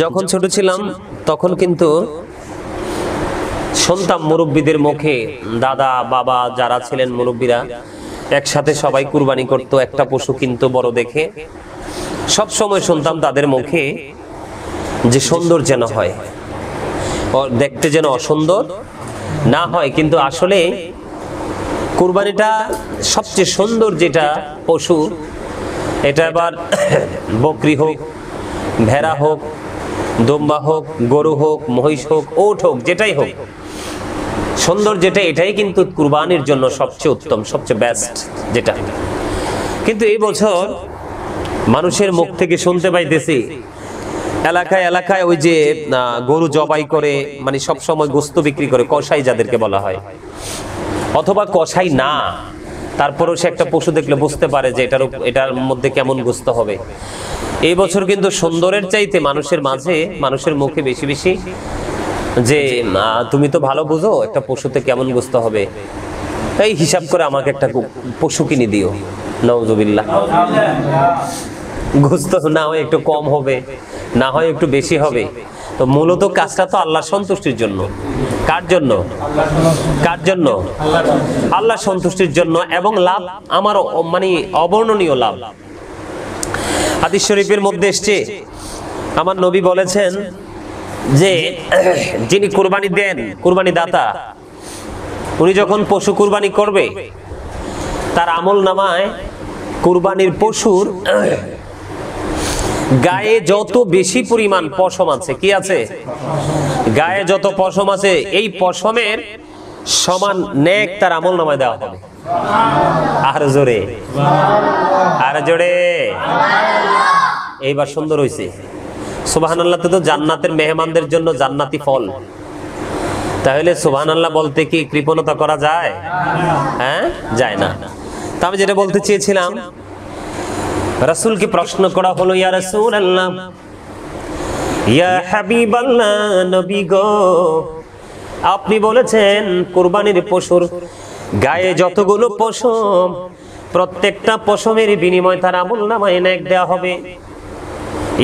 যখন ছোট ছিলাম তখন কিন্তু শুনতাম মুরব্বীদের মুখে, দাদা বাবা যারা ছিলেন মুরব্বীরা একসাথে সবাই কুরবানি করতো, একটা পশু কিন্তু বড় দেখে। সব সময় শুনতাম তাদের মুখে যে সুন্দর যেন হয়, দেখতে যেন অসুন্দর না হয়। কিন্তু আসলে কুরবানিটা সবচেয়ে সুন্দর যেটা পশু, এটা আবার বকরি হোক, ভেড়া হোক, দুম্বা হোক, গরু হোক, মহিষ হোক, ওট হোক, যেটাই হোক, সুন্দর যেটা এটাই কিন্তু কুরবানির জন্য সবচেয়ে উত্তম, সবচেয়ে বেস্ট যেটা। কিন্তু এই বছর মানুষের মুখ থেকে শুনতে পাইতেছি এলাকায় এলাকায় ওই যে গরু জবাই করে, মানে সব সময় গোশত বিক্রি করে, কসাই যাদেরকে বলা হয়, অথবা কসাই না, তারপরেও সে একটা পশু দেখলে বুঝতে পারে যে এটার মধ্যে কেমন গোশত হবে। এই বছর কিন্তু সুন্দরের চাইতে মানুষের মাঝে, মানুষের মুখে বেশি বেশি যে তুমি তো ভালো বুঝো একটা পশুতে কেমন গোশত হবে, এই হিসাব করে আমাকে একটা পশু কিনে দিও। নাউজুবিল্লাহ। গোশত না হয় একটু কম হবে, না হয় একটু বেশি হবে, তো মূলত কাজটা তো আল্লাহর সন্তুষ্টির জন্য। কার জন্য? কার জন্য? আল্লাহর সন্তুষ্টির জন্য, এবং লাভ আমার মানে অবর্ণনীয় লাভ। হাদিস শরীফের মধ্যে এসেছে, আমার নবী বলেছেন যে যিনি কুরবানি দেন, কুরবানি দাতা, উনি যখন পশু কুরবানি করবে তার আমল নামায় কুরবানির পশুর গায়ে যত বেশি পরিমাণ পশম আছে, কি আছে? গায়ে যত পশম আছে, এই পশমের সমান নেক তার আমল নামায় দেওয়া হবে। আর জোরে, আর জোরে। এইবার সুন্দর হয়েছে, সুবহানাল্লাহ। তো জান্নাতের মেহমানদের জন্য জান্নাতি ফল, তাহলে সুবহানাল্লাহ বলতে কি কৃপণতা করা যায়? হ্যাঁ, যায় না। তা আমি যেটা বলতে চেয়েছিলাম, রাসূলকে প্রশ্ন করা হলো, ইয়া রাসূলুল্লাহ, ইয়া হাবিবাল্লাহ, নবী গো, আপনি বলেছেন কুরবানির পশুর গায়ে যতগুলো পশম, প্রত্যেকটা পশমের বিনিময়ে তার আমলনামায় নেক দেওয়া হবে।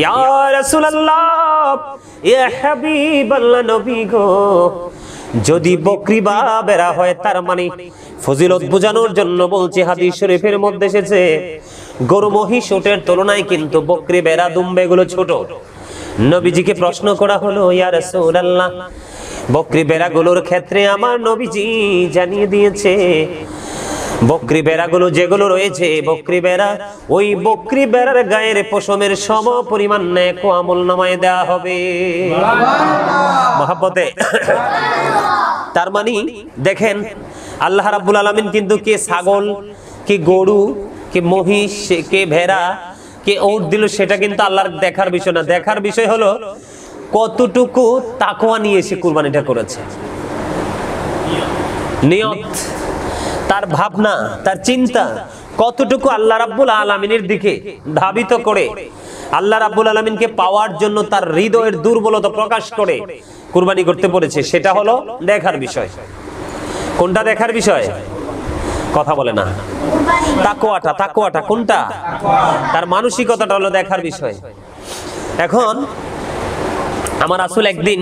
ইয়া রাসূলুল্লাহ, ইয়া হাবিবাল্লাহ, নবী গো, যদি বকরি বা বেড়া হয়, তার মানে ফজিলত বোঝানোর জন্য বলছি, হাদিস শরীফের মধ্যে এসেছে গরু মহিষ ওটের তুলনায় কিন্তু বকরি বেড়া দুম্বা এগুলো ছোট। নবীজিকে প্রশ্ন করা হলো, ইয়া রাসূলুল্লাহ, বকরি বেড়াগুলোর ক্ষেত্রে আমার নবীজি জানিয়ে দিয়েছে, বকরি বেড়াগুলো যেগুলো রয়েছে, বকরি বেড়া, ওই বকরি বেড়ার গায়ের পশমের সম পরিমাণ নেক ও আমলনামায় দেওয়া হবে। মহব্বতে। তার মানে দেখেন, আল্লাহ রাব্বুল আলামিন কিন্তু কে ছাগল, কে গরু, কে মহিষ, কে ভেড়া, কে উট দিল, সেটা কিন্তু আল্লাহর দেখার বিষয় না। দেখার বিষয় হলো কতটুকু তাকওয়া নিয়ে সে কুরবানিটা করেছে, নিয়ত, তার ভাবনা, তার চিন্তা কতটুকু আল্লাহ রাব্বুল আলামিনের দিকে ধাবিত করে, আল্লাহ রাব্বুল আলামিনকে পাওয়ার জন্য তার হৃদয়ের দুর্বলতা প্রকাশ করে কুরবানি করতে পড়েছে, সেটা হলো দেখার বিষয়। কোনটা দেখার বিষয়? কথা বলে না। তাকওয়াটা, তাকওয়াটা কোনটা? তার মানসিকতাটা হলো দেখার বিষয়। এখন আমার রাসূল একদিন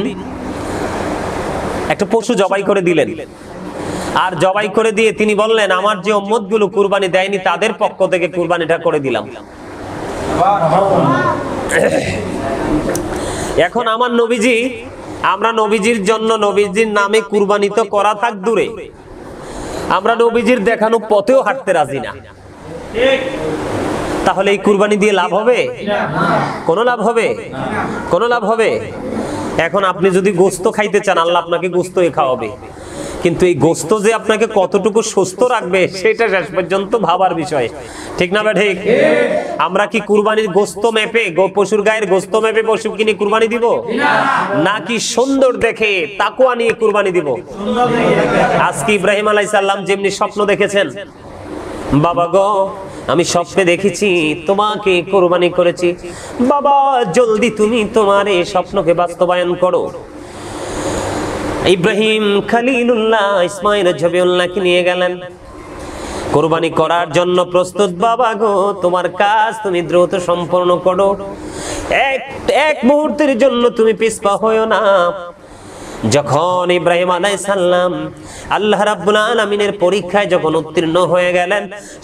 একটা পশু জবাই করে দিলেন, আর জবাই করে দিয়ে তিনি বললেন, আমার যে উম্মতগুলো কুরবানি দেয়নি তাদের পক্ষ থেকে কুরবানিটা করে দিলাম। এখন আমার নবীজি, আমরা নবীজির জন্য, নবীজির নামে কুরবানি তো করা থাক দূরে, আমরা নবীজির দেখানো পথেও হাঁটতে রাজি না। তাহলে এই কুরবানি দিয়ে লাভ হবে? কোনো লাভ হবে? কোনো লাভ হবে? এখন আপনি যদি গোশত খাইতে চান, আল্লাহ আপনাকে গোশতই খাওয়াবে, কিন্তু এই গোশত যে আপনাকে কতটুকু সুস্থ রাখবে সেটা শেষ পর্যন্ত ভাবার বিষয়। ঠিক না? ঠিক। আমরা কি কুরবানির গোশত মেপে, পশুর গায়ের গোশত মেপে পশু কিনে কুরবানি দিব, নাকি সুন্দর দেখে তাকওয়া নিয়ে কুরবানি দিব? আজকে ইব্রাহিম আলাইহিস সালাম যেমনি স্বপ্ন দেখেছেন, বাবা গো, আমি স্বপ্নে দেখেছি তোমাকে কুরবানি করেছি, বাবা জলদি তুমি তোমার এই স্বপ্নকে বাস্তবায়ন করো। ইব্রাহিম খলিলুল্লাহ ইসমাইল জবিউল্লাহকে নিয়ে গেলেন কুরবানি করার জন্য প্রস্তুত। বাবা গো, তোমার কাজ তুমি দ্রুত সম্পন্ন করো, এক মুহূর্তের জন্য তুমি পিছপা হইও না। যখন ইব্রাহিম আলাইহিস সালাম আল্লাহ রাব্বুল আলামিনের পরীক্ষায় যখন উত্তীর্ণ হয়ে গেলেন,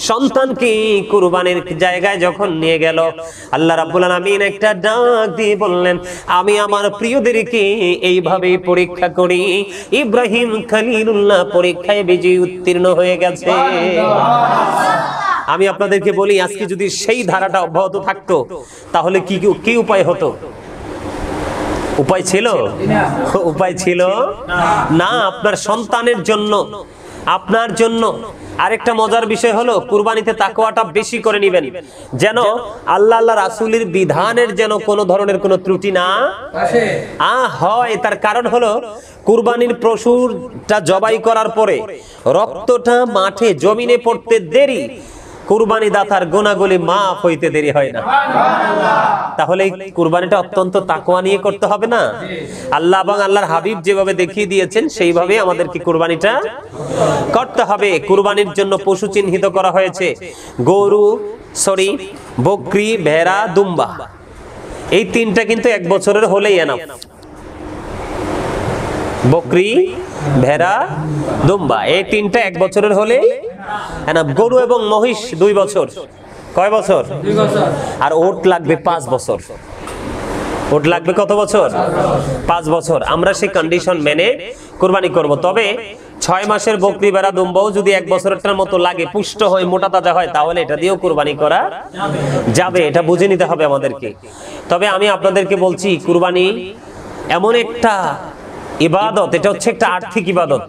সন্তানকে কুরবানির জায়গায় যখন নিয়ে গেল, আল্লাহ রাব্বুল আলামিন একটা ডাক দিয়ে বললেন, আমি আমার প্রিয়দেরকে এইভাবেই পরীক্ষা করি। ইব্রাহিম খলিলুল্লাহ পরীক্ষায় বিজয়ী উত্তীর্ণ হয়ে গেছে। আমি আপনাদেরকে বলি, আজকে যদি সেই ধারাটা অব্যাহত থাকতো তাহলে কি উপায় হতো? উপায় ছিল? উপায় ছিল না। আপনার সন্তানের জন্য, আপনার জন্য আরেকটা মজার বিষয় হলো, কুরবানিতে তাকওয়াটা বেশি করে নেবেন, যেন আল্লাহ রাসূলের বিধানের যেন কোনো ধরনের কোনো ত্রুটি না হয়। তার কারণ হলো, কুরবানির পশুটা জবাই করার পরে রক্তটা মাঠে জমিনে পড়তে দেরি, কুরবানি দাতার গুনাহগুলি মাফ হইতে দেরি হয় না। তাহলে কুরবানিটা অত্যন্ত তাকওয়া নিয়ে করতে হবে না? আল্লাহ এবং আল্লাহর হাবিব যেভাবে দেখিয়ে দিয়েছেন সেইভাবে আমাদেরকে কুরবানিটা করতে হবে। কুরবানির জন্য পশু চিহ্নিত করা হয়েছে, গরু, বকরি, ভেড়া, দুম্বা। এই তিনটা কিন্তু 1 বছরের হলেই এনাফ। বকরি, ভেড়া, দুম্বা, এই তিনটা 1 বছরের হলেই এনাফ। গরু এবং মহিষ 2 বছর। কয় বছর? 2 বছর। আর ওট লাগবে 5 বছর। ওট লাগবে কত বছর? 5 বছর। আমরা সেই কন্ডিশন মেনে কুরবানি করব। তবে 6 মাসের বকরি, ভেড়া, দুম্বাও যদি 1 বছরের মতো লাগে, পুষ্ট হয়, মোটা তাজা হয়, তাহলে এটা দিয়েও কুরবানি করা যাবে। এটা বুঝে নিতে হবে আমাদেরকে। তবে আমি আপনাদেরকে বলছি, কুরবানি এমন একটা ইবাদত, এটা হচ্ছে একটা আর্থিক ইবাদত।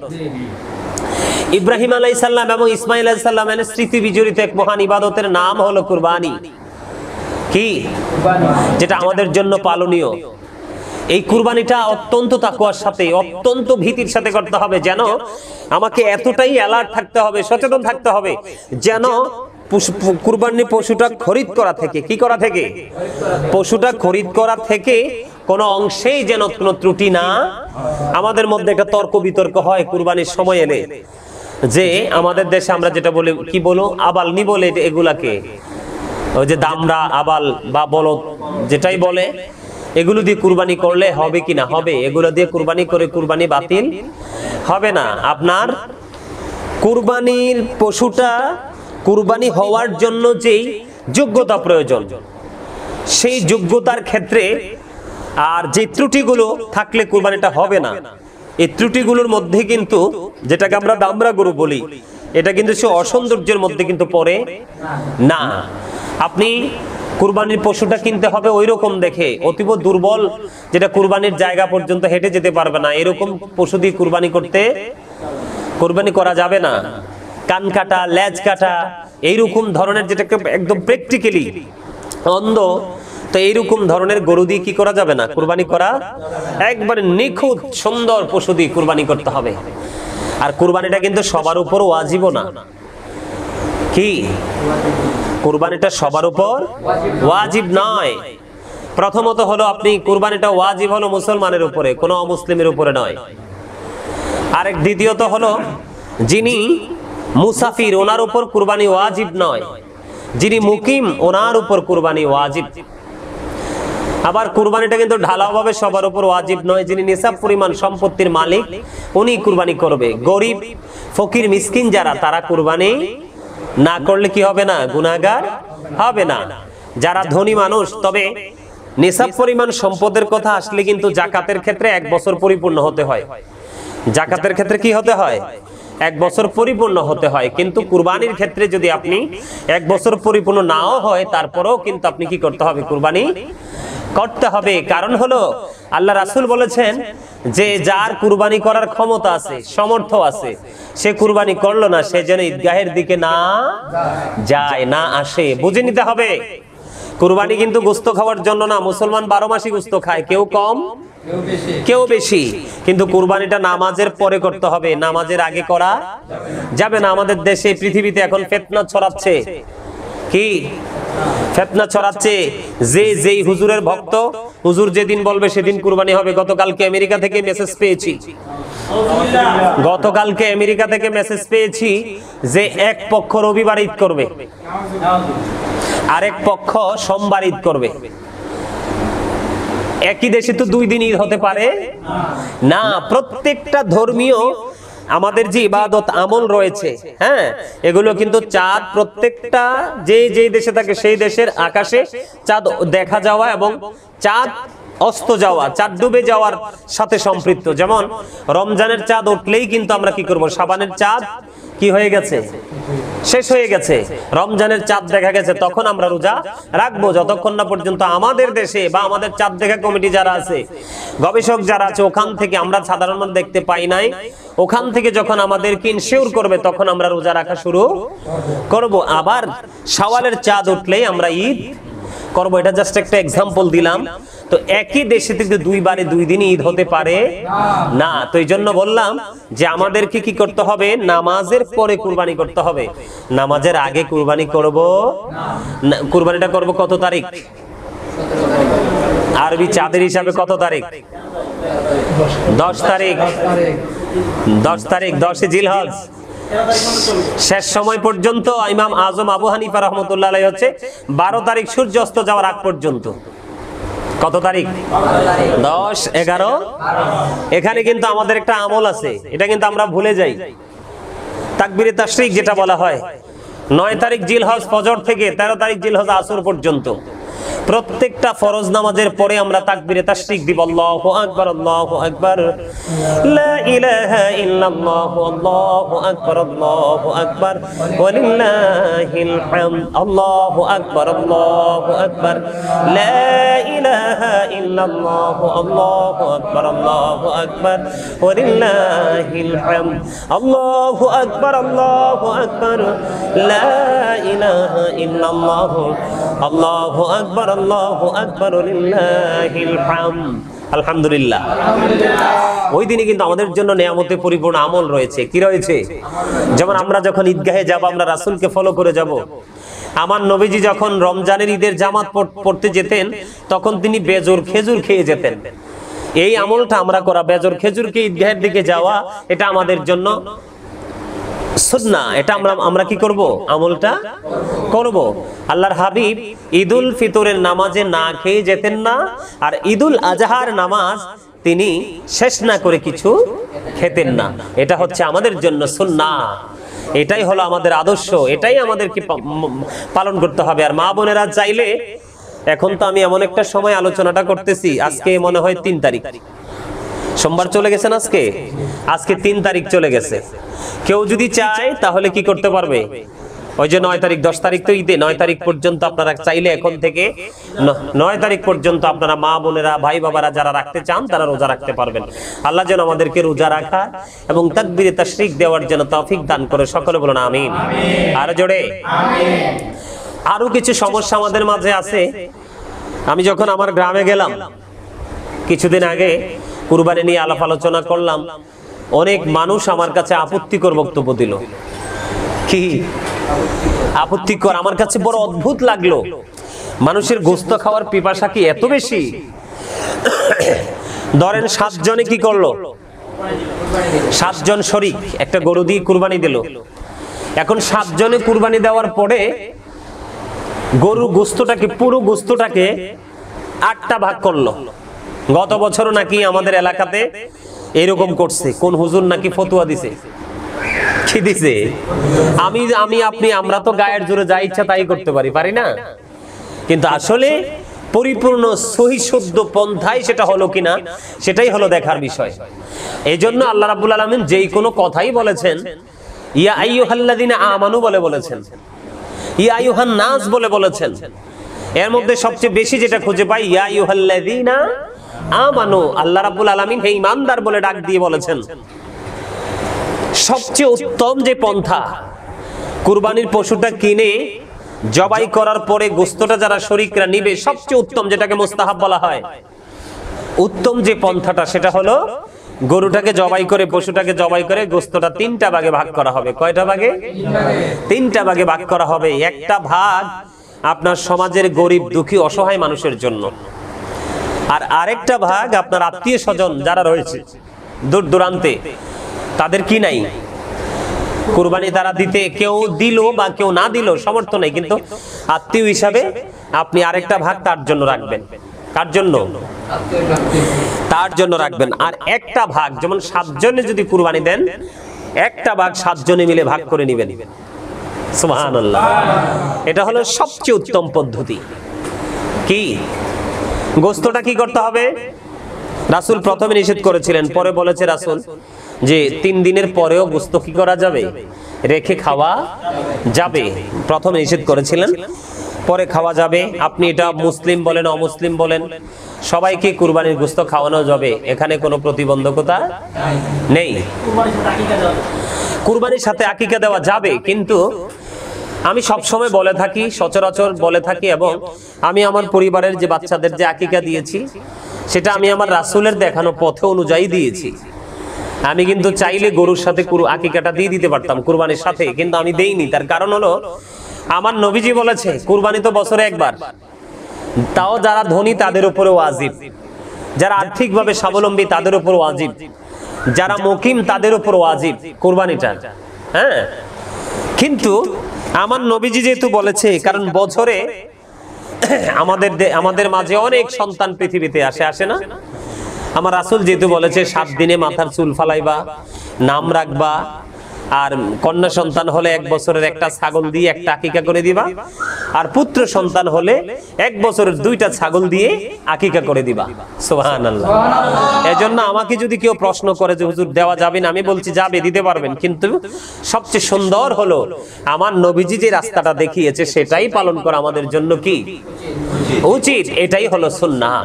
ইব্রাহিম আলাইহিস সালাম এবং ইসমাঈল আলাইহিস সালামের স্মৃতি বিজড়িত এক মহান ইবাদতের নাম হলো কুরবানি। কি? যেটা আমাদের জন্য পালনীয়। এই কুরবানিটা অত্যন্ত তাকওয়ার সাথে, অত্যন্ত ভীতির সাথে করতে হবে। যেন আমাকে এতটাই অ্যালার্ট থাকতে হবে, সচেতন থাকতে হবে, যেন কুরবানির পশুটা খরিদ করা থেকে, কি করা থেকে? পশুটা খরিদ করা থেকে কোনো অংশেই যেন কোনো ত্রুটি না। আমাদের মধ্যে একটা তর্ক বিতর্ক হয় কুরবানির সময় এলে, যে আমাদের দেশে আমরা যেটা বলি, কি বলো, আবাল নি বলে এগুলাকে, ওই যে দামড়া, আবাল বা বলদ যেটাই বলে, এগুলো দিয়ে কুরবানি করলে হবে কি না? হবে। এগুলো দিয়ে কুরবানি করে কুরবানি বাতিল হবে না। আপনার কুরবানির পশুটা কুরবানি হওয়ার জন্য যেই যোগ্যতা প্রয়োজন, সেই যোগ্যতার ক্ষেত্রে আর যে ত্রুটিগুলো থাকলে কুরবানিটা হবে না, এই ত্রুটিগুলোর মধ্যে কিন্তু, যেটাকে আমরা দামড়া গরু বলি, এটা কিন্তু সে অসৌন্দর্যের মধ্যে কিন্তু পড়ে না। আপনি কুরবানির পশুটা কিনতে হবে ওই রকম দেখে, অতীব দুর্বল, যেটা কুরবানির জায়গা পর্যন্ত হেঁটে যেতে পারবে না, এরকম পশু দিয়ে কুরবানি করা যাবে না। কান কাটা, লেজ কাটা, এইরকম ধরনের, যেটাকে একদম প্র্যাকটিক্যালি অন্ধ, তো এইরকম ধরনের গরু দিয়ে কি করা যাবে না? কুরবানি করা একবারে নিখুঁত সুন্দর পশু দিয়ে কুরবানি করতে হবে। আর কুরবানিটা কিন্তু সবার উপর ওয়াজিবও না। কি? কুরবানিটা সবার উপর ওয়াজিব নয়। প্রথমত হলো, আপনি কুরবানিটা ওয়াজিব হলো মুসলমানের উপরে, কোনো অমুসলিমের উপরে নয়। আরেক দ্বিতীয়ত হলো, যিনি মুসাফির ওনার উপর কুরবানি ওয়াজিব নয়, যিনি মুকিম ওনার উপর কুরবানি ওয়াজিব। আবার কুরবানিটা কিন্তু ঢালাওভাবে সবার উপর ওয়াজিব নয়। যিনি নিসাব পরিমাণ সম্পত্তির মালিক উনি কুরবানি করবে। গরিব, ফকির, মিসকিন যারা, তারা কুরবানি না করলে কি হবে না? গুনাহগার হবে না। যারা ধনী মানুষ, তবে নিসাব পরিমাণ সম্পদের কথা আসলে কিন্তু জাকাতের ক্ষেত্রে 1 বছর পরিপূর্ণ হতে হয়। জাকাতের ক্ষেত্রে কি হতে হয়? 1 বছর পরিপূর্ণ হতে হয়। কিন্তু কুরবানির ক্ষেত্রে যদি আপনি 1 বছর পরিপূর্ণ নাও হয়, তারপরেও কিন্তু আপনি কি করতে হবে? কুরবানি করতে হবে। কারণ হলো, আল্লাহ রাসূল বলেছেন যে যার কুরবানি করার ক্ষমতা আছে, সমর্থ আছে, সে কুরবানি করলো না, সে যেন ঈদগাহের দিকে না যায়, না আসে। বুঝে নিতে হবে, কুরবানি কিন্তু গোশত খাওয়ার জন্য না। মুসলমান 12 মাসই গোশত খায়, কেউ কম কেউ বেশি। কিন্তু কুরবানিটা নামাজের পরে করতে হবে, নামাজের আগে করা যাবে না। আমাদের দেশে, পৃথিবীতে এখন ফিতনা ছড়াচ্ছে। কি ফিতনা ছড়াচ্ছে? যেই হুজুরের ভক্ত, হুজুর যেদিন বলবে সেদিন কুরবানি হবে। গতকালকে আমেরিকা থেকে মেসেজ পেয়েছি যে এক পক্ষ রবিবার ঈদ করবে, আরেক পক্ষ সোমবার ঈদ করবে। একই দেশে তো 2 দিন ঈদ হতে পারে না। প্রত্যেকটা ধর্মীয় আমাদের যে ইবাদত আমল রয়েছে, হ্যাঁ, এগুলো কিন্তু চাঁদ প্রত্যেকটা যে দেশে থাকে সেই দেশের আকাশে চাঁদ দেখা যাওয়া এবং চাঁদ অস্ত যাওয়া, চাঁদ ডুবে যাওয়ার সাথে সম্পৃক্ত। যেমন রমজানের চাঁদ উঠলেই কিন্তু আমরা কি করব, শাবানের চাঁদ কি হয়ে গেছে, শেষ হয়ে গেছে, রমজানের চাঁদ দেখা গেছে, তখন আমরা রোজা রাখবো যতক্ষণ না পর্যন্ত আমাদের দেশে বা আমাদের চাঁদ দেখা কমিটি যারা আছে, গবেষক যারা আছে, ওখান থেকে আমরা সাধারণত দেখতে পাই নাই, ওখান থেকে যখন আমাদেরকে ইনশিওর করবে তখন আমরা রোজা রাখা শুরু করব। আবার শাওয়ালের চাঁদ উঠলেই আমরা ঈদ করব। এটা জাস্ট একটা এক্সাম্পল দিলাম। তো একই দেশে থেকে 2 বারে 2 দিন ঈদ হতে পারে না। তো এই জন্য বললাম যে আমাদেরকে কি করতে হবে, নামাজের পরে কুরবানি করতে হবে, নামাজের আগে কুরবানি করব না। কুরবানিটা করব কত তারিখ, আরবি চাঁদের হিসাবে কত তারিখ, 10 তারিখ, 10 তারিখ, 10 জিলহজ। শেষ সময় পর্যন্ত ইমাম আজম আবু হানিফা রাহমাতুল্লাহ আলাইহি হচ্ছে 12 তারিখ সূর্য অস্ত যাওয়ার আগ পর্যন্ত। কত তারিখ, 10, 11। এখানে কিন্তু আমাদের একটা আমল আছে, এটা কিন্তু আমরা ভুলে যাই, তাকবীরে তাশরিক যেটা বলা হয়। 9 তারিখ জিলহজ ফজর থেকে 13 তারিখ জিলহজ আসর পর্যন্ত প্রত্যেকটা ফরজ নামাজের পরে আমরা তাকবীরে তাশরিক দিব, আল্লাহু আকবার, আল্লাহু আকবার, লা ইলাহা ইল্লাল্লাহু, আল্লাহু আকবার, আল্লাহু আকবার, ওয়ালিল্লাহিল হামদ, আল্লাহু আকবার, আল্লাহু আকবার, লা ইলাহা ইল্লাল্লাহু, আল্লাহু আকবার, আল্লাহু আকবার, ওয়ালিল্লাহিল হামদ, আল্লাহু আকবার, আল্লাহু আকবার, লা ইলাহা ইল্লাল্লাহু, আল্লাহু আকবার, আল্লাহু আকবার, লিল্লাহিল হামদ। আলহামদুলিল্লাহ। ওই দিনে কিন্তু আমাদের জন্য নিয়ামতে পরিপূর্ণ আমল রয়েছে। কি রয়েছে? যেমন আমরা যখন ঈদগাহে যাব, আমরা রাসূলকে ফলো করে যাব। আমার নবীজি যখন রমজানের ঈদের জামাত পড়তে যেতেন, তখন তিনি বেজোর খেজুর খেয়ে যেতেন। এই আমলটা আমরা করা, বেজোর খেজুরকে ঈদগাহের দিকে যাওয়া, এটা আমাদের জন্য সুন্নাহ। এটা আমরা কি করব, আমলটা করব। আল্লাহর হাবিব ঈদুল ফিতরের নামাজে না খেয়ে যেতেন না, আর ঈদুল আজহার নামাজ তিনি শেষ না করে কিছু খেতেন না। এটা হচ্ছে আমাদের জন্য সুন্নাহ, এটাই হলো আমাদের আদর্শ, এটাই আমাদেরকে পালন করতে হবে। আর মা বোনেরা চাইলে, এখন তো আমি এমন একটা সময় আলোচনাটা করতেছি, আজকে মনে হয় 3 তারিখ, সোমবার চলে গেছেন, আজকে 3 তারিখ চলে গেছে। কেউ যদি চায় তাহলে কি করতে পারবে, ওই যে 9 তারিখ 10 তারিখ তো ঈদে, 9 তারিখ পর্যন্ত আপনারা চাইলে এখন থেকে 9 তারিখ পর্যন্ত আপনারা মা বোনেরা ভাই বাবারা যারা রাখতে চান তারা রোজা রাখতে পারবেন। আল্লাহ যেন আমাদেরকে রোজা রাখা এবং তাকবীরে তাশরিক দেওয়ার জন্য তৌফিক দান করে, সকলে বলুন আমিন। আর জোরে আমিন। আরো কিছু সমস্যা আমাদের মাঝে আছে। আমি যখন আমার গ্রামে গেলাম কিছুদিন আগে, কুরবানি নিয়ে আলাপ আলোচনা করলাম, অনেক মানুষ আমার কাছে আপত্তিকর বক্তব্য দিল। কি আপত্তিকর? আমার কাছে বড় অদ্ভুত লাগলো। মানুষের গোশত খাওয়ার পিপাসা কি এত বেশি? ধরেন 7 জনে কি করলো, 7 জন শরীক একটা গরু দিয়ে কুরবানি দিল। এখন 7 জনে কুরবানি দেওয়ার পরে গরুর গোশতটাকে, পুরো গোশতটাকে 8টা ভাগ করলো। গত বছর নাকি আমাদের এলাকাতে এরকম করছে, কোন হুজুর নাকি ফতোয়া দিছে। কি দিছে? আপনি আমরা তো গায়ের জোরে যা ইচ্ছা তাই করতে পারি না, কিন্তু আসলে পরিপূর্ণ সহি শুদ্ধ পন্থায় সেটা হলো কিনা, সেটাই হলো দেখার বিষয়। এই জন্য আল্লাহ রাব্বুল আলামিন যেই কোনো কথাই বলেছেন, ইয়া আইয়ুহাল্লাযিনা আমানু বলেছেন, ইয়া আইয়ুহান নাস বলেছেন। এর মধ্যে সবচেয়ে বেশি যেটা খুঁজে পাই, ইয়া আইয়ুহাল্লাযিনা আমানু, আল্লাহ রাব্বুল আলামিন হে ঈমানদার বলে ডাক দিয়ে বলেছেন। সবচেয়ে উত্তম যে পন্থা, কুরবানির পশুটা কিনে জবাই করার পরে গোশতটা যারা শরীকরা নিবে, সবচেয়ে উত্তম যেটাকে মুস্তাহাব বলা হয়, উত্তম যে পন্থাটা সেটা হলো গরুটাকে জবাই করে, পশুটাকে জবাই করে গোশতটা 3টা ভাগে ভাগ করা হবে। কয়টা ভাগে? 3টা ভাগে ভাগ করা হবে। একটা ভাগ আপনার সমাজের গরিব দুঃখী অসহায় মানুষের জন্য, আর আরেকটা ভাগ আপনার আত্মীয় স্বজন যারা রয়েছে দূর দূরান্তে, তাদের কি নাই কুরবানি তারা দিতে, কেউ দিল বা কেউ না দিল সমর্থ নেই, কিন্তু আত্মীয় হিসাবে আপনি আরেকটা ভাগ তার জন্য রাখবেন। কার জন্য? তার জন্য রাখবেন। আর একটা ভাগ, যেমন 7 জনে যদি কুরবানি দেন, একটা ভাগ 7 জনে মিলে ভাগ করে নেবেন। সুবহানাল্লাহ। এটা হলো সবচেয়ে উত্তম পদ্ধতি। কি গোস্তটা কি করতে হবে? রাসূল প্রথমে নিষেধ করেছিলেন, পরে বলেছে রাসূল যে 3 দিনের পরেও গোস্ত কি করা যাবে? রেখে খাওয়া যাবে। প্রথমে নিষেধ করেছিলেন, পরে খাওয়া যাবে। আপনি এটা মুসলিম বলেন অমুসলিম বলেন, সবাইকে কুরবানির গোস্ত খাওয়ানো যাবে, এখানে কোনো প্রতিবন্ধকতা নেই। কুরবানির সাথে আকিকা দেওয়া যাবে, কিন্তু আমি সব সময় বলে থাকি, সচরাচর বলে থাকি, এবং আমি আমার পরিবারের যে বাচ্চাদের যে আকিকা দিয়েছি সেটা আমি আমার রাসূলের দেখানো পথে অনুযায়ী দিয়েছি। আমি কিন্তু চাইলে গরুর সাথে আকিকাটা দিয়ে দিতে পারতাম কুরবানির সাথে, কিন্তু আমি দেইনি। তার কারণ হলো আমার নবীজি বলেছে কুরবানি তো বছরে একবার, তাও যারা ধনী তাদের উপরে ওয়াজিব, যারা আর্থিকভাবে স্বাবলম্বী তাদের উপর ওয়াজিব, যারা মুকিম তাদের উপর ওয়াজিব কুরবানিটা। হ্যাঁ, কিন্তু আমার নবীজি যেহেতু বলেছে, কারণ বছরে আমাদের মাঝে অনেক সন্তান পৃথিবীতে আসে না? আমার রাসূল যেহেতু বলেছে 7 দিনে মাথার চুল ফালাইবা, নাম রাখবা, আর কন্যা সন্তান হলে 1 বছরের একটা ছাগল দিয়ে একটা আকিকা করে দিবা, আর পুত্র সন্তান হলে 1 বছরের 2টা ছাগল দিয়ে আকিকা করে দিবা। সুবহানাল্লাহ। এজন্য আমাকে যদি কেউ প্রশ্ন করে যে হুজুর দেওয়া যাবে না, আমি বলছি যাবে, দিতে পারবেন, কিন্তু সবচেয়ে সুন্দর হলো আমার নবীজি যে রাস্তাটা দেখিয়েছে সেটাই পালন করা আমাদের জন্য কি উচিত। এটাই হলো সুন্নাহ,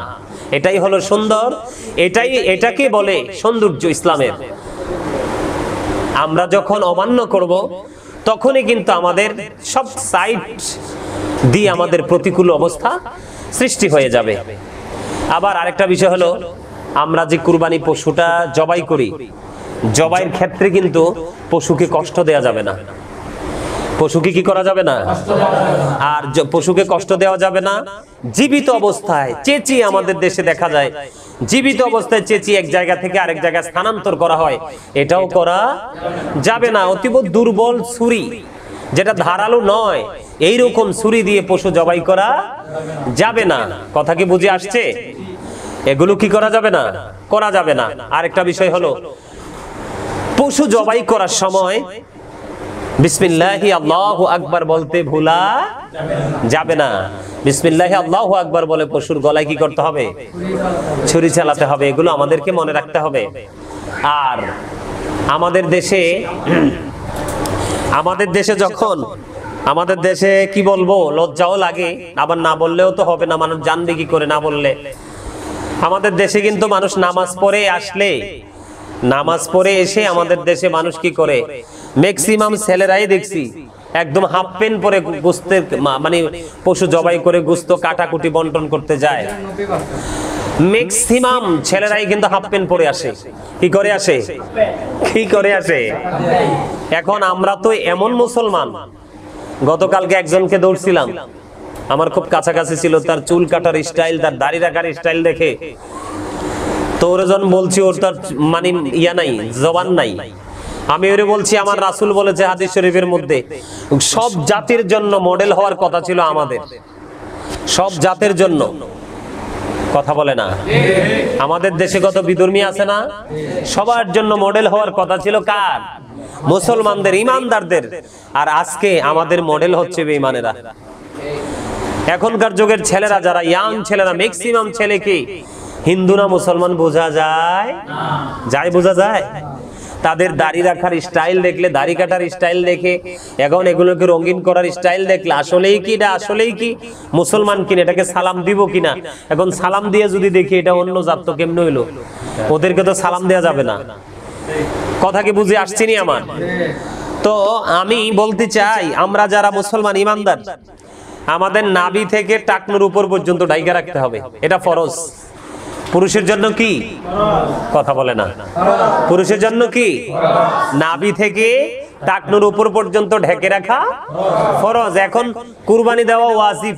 এটাই হলো সুন্দর, এটাকে বলে সৌন্দর্য ইসলামের। আমরা যখন অমান্য করব তখনই কিন্তু আমাদের সব সাইড দিয়ে আমাদের প্রতিকূল অবস্থা সৃষ্টি হয়ে যাবে। আবার আরেকটা বিষয় হলো, আমরা যে কুরবানি পশুটা জবাই করি, জবাইয়ের ক্ষেত্রে কিন্তু পশুকে কষ্ট দেয়া যাবে না। পশুকে কি করা যাবে না? আর পশুকে কষ্ট দেওয়া যাবে না। জীবিত অবস্থায় চেঁচিয়ে, আমাদের দেশে দেখা যায় জীবিত অবস্থায় চেঁচিয়ে এক জায়গা থেকে আরেক জায়গায় স্থানান্তর করা হয়, এটাও করা যাবে না। অতীব দুর্বল ছুরি, যেটা ধারালো নয়, এইরকম ছুরি দিয়ে পশু জবাই করা যাবে না। কথা কি বুঝে আসছে? এগুলো কি করা যাবে না? করা যাবে না। আরেকটা বিষয় হলো, পশু জবাই করার সময় বিসমিল্লাহি আল্লাহু আকবার বলতে ভুলা যাবে না। বিসমিল্লাহি আল্লাহু আকবার বলে পশুর গলায় কি করতে হবে? ছুরি চালাতে হবে। এগুলো আমাদেরকে মনে রাখতে হবে। আর আমাদের দেশে যখন, আমাদের দেশে কি বলবো, লজ্জাও লাগে, আবার না বললেও তো হবে না, মানুষ জানবে কি করে না বললে। আমাদের দেশে কিন্তু মানুষ নামাজ পড়ে আসলে, নামাজ পড়ে এসে আমাদের দেশে মানুষ কি করে, ম্যাক্সিমাম ছেলেরাই দেখছি একদম হাফ প্যান্ট পরে গোস্তের মানে পশু জবাই করে গোস্ত কাটাকুটি বন্টন করতে যায়। ম্যাক্সিমাম ছেলেরাই কিন্তু হাফ প্যান্ট পরে আসে। কি করে আসে? কি করে আসে? এখন আমরা তো এমন মুসলমান, গতকালকে একজনকে দৌড়ছিলাম, আমার খুব কাছাকাছি ছিল, তার চুল কাটার স্টাইল, তার দাড়ি রাখার স্টাইল দেখে তো ওরজন বলছি, ওর তার মানে ইয়া নাই, জবান নাই। আমি ওরে বলছি, আমার রাসূল বলেছে হাদিস শরীফের মধ্যে সব জাতির জন্য মডেল হওয়ার কথা ছিল আমাদের, সব জাতের জন্য। কথা বলে না? আমাদের দেশে কত বিধর্মী আছে না? সবার জন্য মডেল হওয়ার কথা ছিল কার? মুসলমানদের, ইমানদারদের। আর আজকে আমাদের মডেল হচ্ছে বেঈমানেরা। এখনকার যুগের ছেলেরা, যারা ইয়াং ছেলেরা, ম্যাক্সিমাম ছেলে কি হিন্দু না মুসলমান বোঝা যায়? বোঝা যায়? তাদের দাড়ি রাখার স্টাইল দেখলে, দাড়ি কাটার স্টাইল দেখে, এখন এগুলোকে রঙিন করার স্টাইল দেখলে আসলেই কি এটা আসলেই কি মুসলমান কিনা, এটাকে সালাম দিব কিনা। এখন সালাম দিয়ে যদি দেখি এটা অন্য জাত, তো কেমনে হইলো? ওদেরকে তো সালাম দেওয়া যাবে না। কথা কি বুঝে আসছেনি আমার? তো আমি বলতে চাই, আমরা যারা মুসলমান ইমানদার, আমাদের নাভি থেকে টাকনুর উপর পর্যন্ত ঢাইকা রাখতে হবে, এটা ফরজ। পুরুষের জন্য কি? কথা বলে না। পুরুষের জন্য কি? নাভি থেকে টাকনুর উপর পর্যন্ত ঢেকে রাখা ফরজ। এখন কুরবানি দেওয়া ওয়াজিব।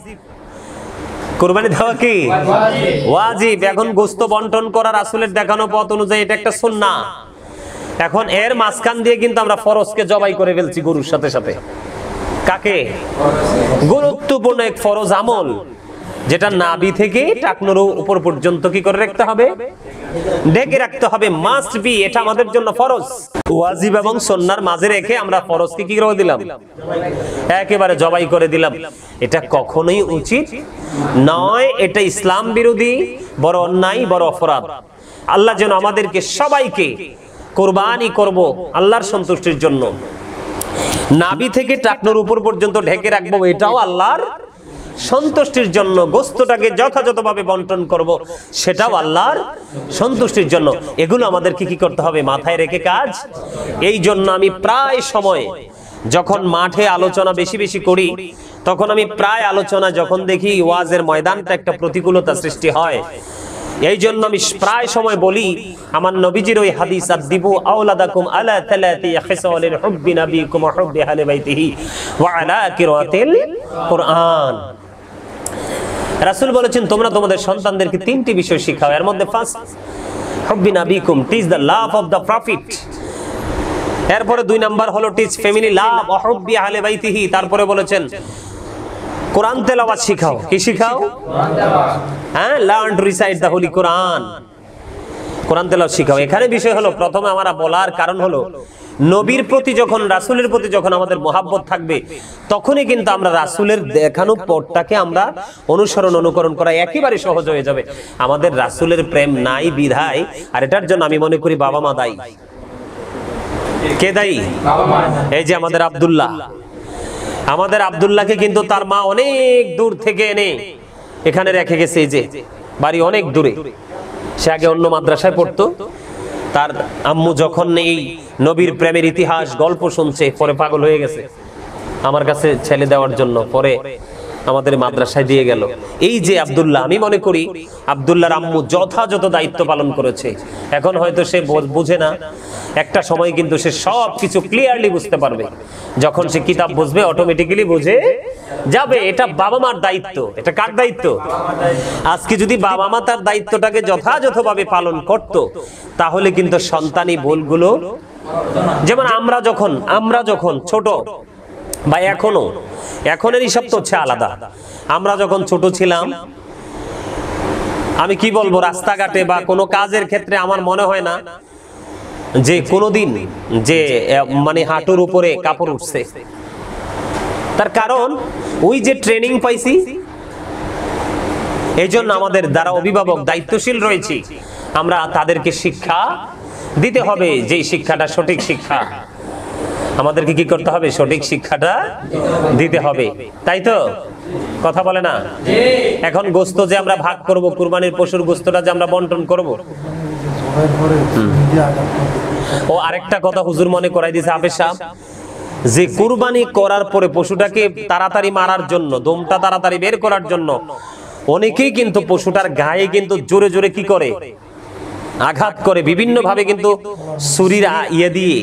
কুরবানি দেওয়া কি ওয়াজিব। এখন গোশত বন্টন করা রাসূলের দেখানো পথ অনুযায়ী এটা একটা সুন্নাহ। এখন এর মাঝখান দিয়ে কিন্তু আমরা ফরজকে জবাই করে ফেলছি গরুর সাথে সাথে। কাকে? গুরুত্বপূর্ণ এক ফরজ আমল, যেটা নাভি থেকে টাকনুর উপর পর্যন্ত কি করে রাখতে হবে, ঢেকে রাখতে হবে, মাস্ট বি, এটা আমাদের জন্য ফরজ। ওয়াজিব এবং সুন্নাহর মাঝে রেখে আমরা ফরজকে কি করে দিলাম, একেবারে জবাই করে দিলাম। এটা কখনোই উচিত নয়, এটা ইসলাম বিরোধী, বড় অন্যায়, বড় অপরাধ। আল্লাহ যেন আমাদেরকে সবাইকে কুরবানি করব আল্লাহর সন্তুষ্টির জন্য, নাভি থেকে টাকনুর উপর পর্যন্ত ঢেকে রাখবো, এটাও আল্লাহর সন্তুষ্টির জন্য। গোস্তটাকে যথাযথভাবে বন্টন করব, সেটাও আল্লাহর সন্তুষ্টির জন্য। এগুলো আমাদেরকে কি করতে হবে, মাথায় রেখে কাজ। এই জন্য আমি প্রায় সময় যখন মাঠে আলোচনা বেশি বেশি করি, তখন আমি প্রায় আলোচনা যখন দেখি ওয়াজের ময়দানটা একটা প্রতিকূলতা সৃষ্টি হয়। এই জন্য আমি প্রায় সময় বলি, আমার নবীজির ওই হাদিস, আদিবু আওলাদাকুম আলা তালাতি খিসালিল হুব্বি নাবিকুম ওয়া হুব্বি আহলি বাইতিহি ওয়া আলা কিরাতিল কুরআন। রাসূল বলেছেন, তোমরা তোমাদের সন্তানদেরকে তিনটি বিষয় শিখাও। এর মধ্যে ফার্স্ট, হুব্বি নাবিকুম, teach the love of the prophet. এরপরে 2 নাম্বার হলো টিচ ফ্যামিলি লাভ ওয়া হুব্বি আহলি বাইতিহি। তারপরে বলেছেন কোরআন তেলাওয়াত শিখাও। কি শিখাও? কোরআন তেলাওয়াত। হ্যাঁ, learn to recite the holy Quran. Quran তেলাওয়াত শিখাও। এখানে বিষয় হলো, প্রথমে আমরা বলার কারণ হলো, নবীর প্রতি যখন, রাসূলের প্রতি যখন আমাদের মহাব্বত থাকবে, তখনই কিন্তু আমরা রাসূলের দেখানো পথটাকে আমরা অনুকরণ করা একেবারে সহজ হয়ে যাবে। আমাদের রাসূলের প্রেম নাই বিধায়, আর এটার জন্য আমি মনে করি বাবা মা দায়ী। কে দায়ী? বাবা মা। এই যে আমাদের আব্দুল্লাহকে কিন্তু তার মা অনেক দূর থেকে এনে এখানে রেখে গেছে। এই যে বাড়ি অনেক দূরে, সে আগে অন্য মাদ্রাসায় পড়তো। তার আম্মু যখন এই নবীর প্রেমের ইতিহাস গল্প শুনছে, পরে পাগল হয়ে গেছে আমার কাছে ছেলে দেওয়ার জন্য, পরে আমাদের মাদ্রাসায় দিয়ে গেল। এই যে আব্দুল্লাহ, আমি মনে করি আব্দুল্লাহর আম্মু যথাযথ দায়িত্ব পালন করেছে। এখন হয়তো সে বুঝে না, একটা সময় কিন্তু সে সব কিছু ক্লিয়ারলি বুঝতে পারবে। যখন সে কিতাব বুঝবে, অটোমেটিক্যালি বুঝে যাবে। এটা বাবা মার দায়িত্ব। এটা কার দায়িত্ব? আজকে যদি বাবা মা তার দায়িত্বটাকে যথাযথভাবে পালন করত, তাহলে কিন্তু সন্তানি ভুলগুলো, যেমন আমরা যখন ছোট, বা এখনের হিসাব তো হচ্ছে আলাদা। আমরা যখন ছোট ছিলাম, আমি কি বলবো, রাস্তাঘাটে বা কোনো কাজের ক্ষেত্রে আমার মনে হয় না যে কোনোদিন যে মানে হাঁটুর উপরে কাপড় উঠছে। তার কারণ ওই যে ট্রেনিং পাইছি। এই জন্য আমাদের দ্বারা অভিভাবক দায়িত্বশীল রয়েছে, আমরা তাদেরকে শিক্ষা দিতে হবে, যে শিক্ষাটা সঠিক শিক্ষা। আমাদেরকে কি করতে হবে, সঠিক শিক্ষাটা দিতে হবে। তাই তো কথা বলে না? এখন গোস্ত যে আমরা ভাগ করব, কুরবানির পশুর গোস্তটা যে আমরা বন্টন করব। ও আরেকটা কথা হুজুর মনে করাই দিয়েছে হাফেজ সাহেব, যে কুরবানি করার পরে পশুটাকে তাড়াতাড়ি মারার জন্য, দমটা তাড়াতাড়ি বের করার জন্য অনেকেই কিন্তু পশুটার গায়ে কিন্তু জোরে জোরে কি করে, আঘাত করে। বিভিন্ন ভাবে কিন্তু ছুরির দিয়ে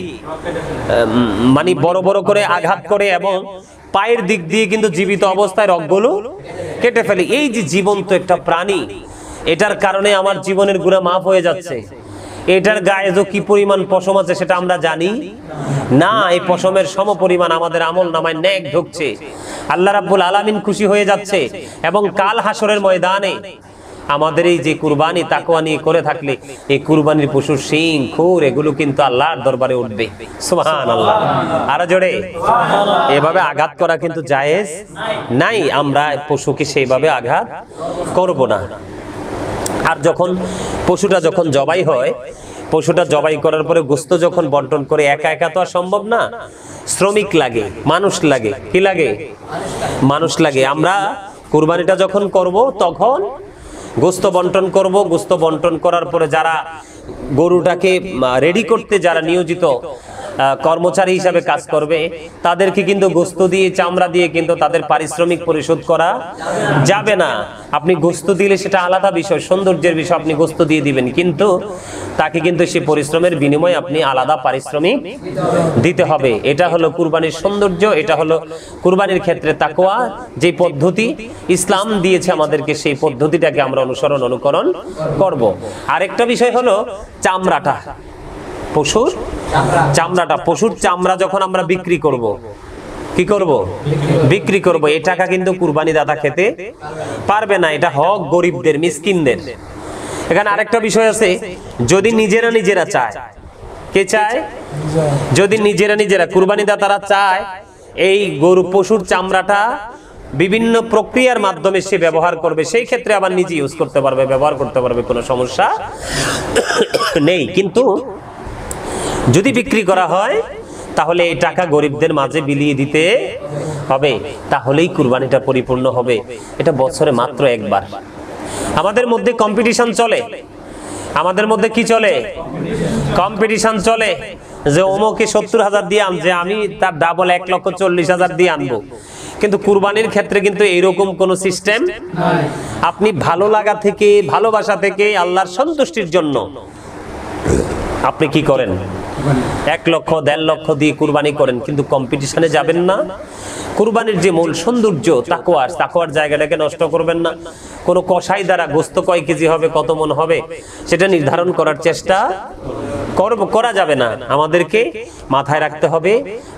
মানে বড় বড় করে আঘাত করে, এবং পায়ের দিক দিয়ে কিন্তু জীবিত অবস্থায় রগগুলো কেটে ফেলে। এই যে জীবন্ত একটা প্রাণী, এটার কারণে আমার জীবনের গুনাহ মাফ হয়ে যাচ্ছে। এটার গায়ে যে কি পরিমাণ পশম আছে সেটা আমরা জানি না। এই পশমের সমপরিমাণ আমাদের আমলনামায় নেক ঢুকছে। আল্লাহ রাব্বুল আলামিন খুশি হয়ে যাচ্ছে, এবং কাল হাসরের ময়দানে আমাদের এই যে কুরবানি তাকওয়া নিয়ে করে থাকলে, এই কুরবানির পশুর শিং, খুর, এগুলো কিন্তু আল্লাহর দরবারে উঠবে। সুবহানাল্লাহ। আরো জোরে। এভাবে আঘাত করা কিন্তু জায়েজ নাই। আমরা পশুকে সেইভাবে আঘাত করব না। আর যখন পশুটা যখন জবাই হয়, পশুটা জবাই করার পরে গোশত যখন বন্টন করে, একা একা তো আর সম্ভব না, শ্রমিক লাগে, মানুষ লাগে। কি লাগে? মানুষ লাগে। আমরা কুরবানিটা যখন করব, তখন গোশত বন্টন করব। গোশত বন্টন করার পরে যারা গরুটাকে রেডি করতে যারা নিয়োজিত কর্মচারী হিসাবে কাজ করবে, তাদেরকে কিন্তু গোশত দিয়ে, চামড়া দিয়ে কিন্তু তাদের পারিশ্রমিক পরিশোধ করা যাবে না। আপনি গোশত দিলে সেটা আলাদা বিষয়, সৌন্দর্যের বিষয়, আপনি গোশত দিয়ে দিবেন, কিন্তু তাকে কিন্তু সেই পরিশ্রমের বিনিময়ে আপনি আলাদা পারিশ্রমিক দিতে হবে। এটা হলো কুরবানির সৌন্দর্য, এটা হলো কুরবানির ক্ষেত্রে তাকওয়া যে পদ্ধতি ইসলাম দিয়েছে আমাদেরকে, সেই পদ্ধতিটাকে আমরা অনুকরণ করব। আরেকটা বিষয় হলো চামড়াটা, পশুর চামড়াটা। পশুর চামড়া যখন আমরা বিক্রি করব, কি করব? বিক্রি করব। এই টাকা কিন্তু কুরবানি দাতা খেতে পারবে না, এটা হক গরিবদের, মিসকিনদের। এখানে আরেকটা বিষয় আছে, যদি নিজেরা চায়, কে চায়? যদি নিজেরা কুরবানি দাতারা চায় এই গরু পশুর চামড়াটা বিভিন্ন প্রক্রিয়ার মাধ্যমে সে ব্যবহার করবে, সেই ক্ষেত্রে আবার নিজে ইউজ করতে পারবে, ব্যবহার করতে পারবে, কোনো সমস্যা নেই। কিন্তু যদি বিক্রি করা হয় তাহলে এই টাকা গরিবদের মাঝে বিলিয়ে দিতে হবে, তাহলেই কুরবানিটা পরিপূর্ণ হবে। এটা বছরে মাত্র একবার। আমাদের মধ্যে কম্পিটিশন চলে, আমাদের মধ্যে কি চলে? কম্পিটিশন চলে যে অমুকে 70,000 দিয়ে আনছে, আমি তার ডাবল 1,40,000 দিয়ে আনবো। কিন্তু কুরবানির ক্ষেত্রে কিন্তু এইরকম কোন সিস্টেম নাই। আপনি ভালো লাগা থেকে, ভালোবাসা থেকে, আল্লাহর সন্তুষ্টির জন্য আপনি কি করেন? 1 লক্ষ 1.5 লক্ষ দিয়ে কুরবানি করেন, কিন্তু কম্পিটিশনে যাবেন না। কুরবানির যে মূল সৌন্দর্য, তাকওয়ার জায়গাটাকে নষ্ট করবেন না। কোনো কসাই দ্বারা গোস্ত কয় কেজি হবে, কত মন হবে, সেটা নির্ধারণ করার চেষ্টা করা যাবে না। আমাদেরকে মাথায় রাখতে হবে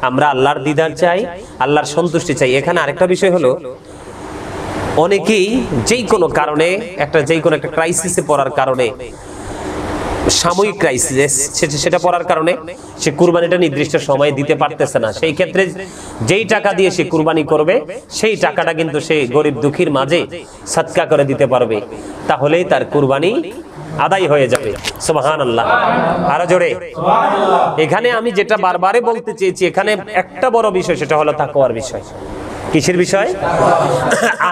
আমরা আল্লাহর দিদার চাই, আল্লাহর সন্তুষ্টি চাই। এখানে আরেকটা বিষয় হলো, অনেকেই যেই কোনো কারণে যেই কোনো একটা ক্রাইসিসে পড়ার কারণে, সাময়িক ক্রাইসিস, সেটা পড়ার কারণে সে কুরবানিটা নির্দিষ্ট সময়ে দিতে পারতেছে না। সেই ক্ষেত্রে যেই টাকা দিয়ে সে কুরবানি করবে, সেই টাকাটা কিন্তু সে গরিব দুঃখীর মাঝে সদকা করে দিতে পারবে, তাহলেই তার কুরবানি আদায় হয়ে যাবে। সুবহানাল্লাহ, আরো জোরে সুবহানাল্লাহ। এখানে আমি যেটা বারবারে বলতে চেয়েছি, এখানে একটা বড় বিষয়, সেটা হলো তাকওয়ার বিষয়। কিসের বিষয়?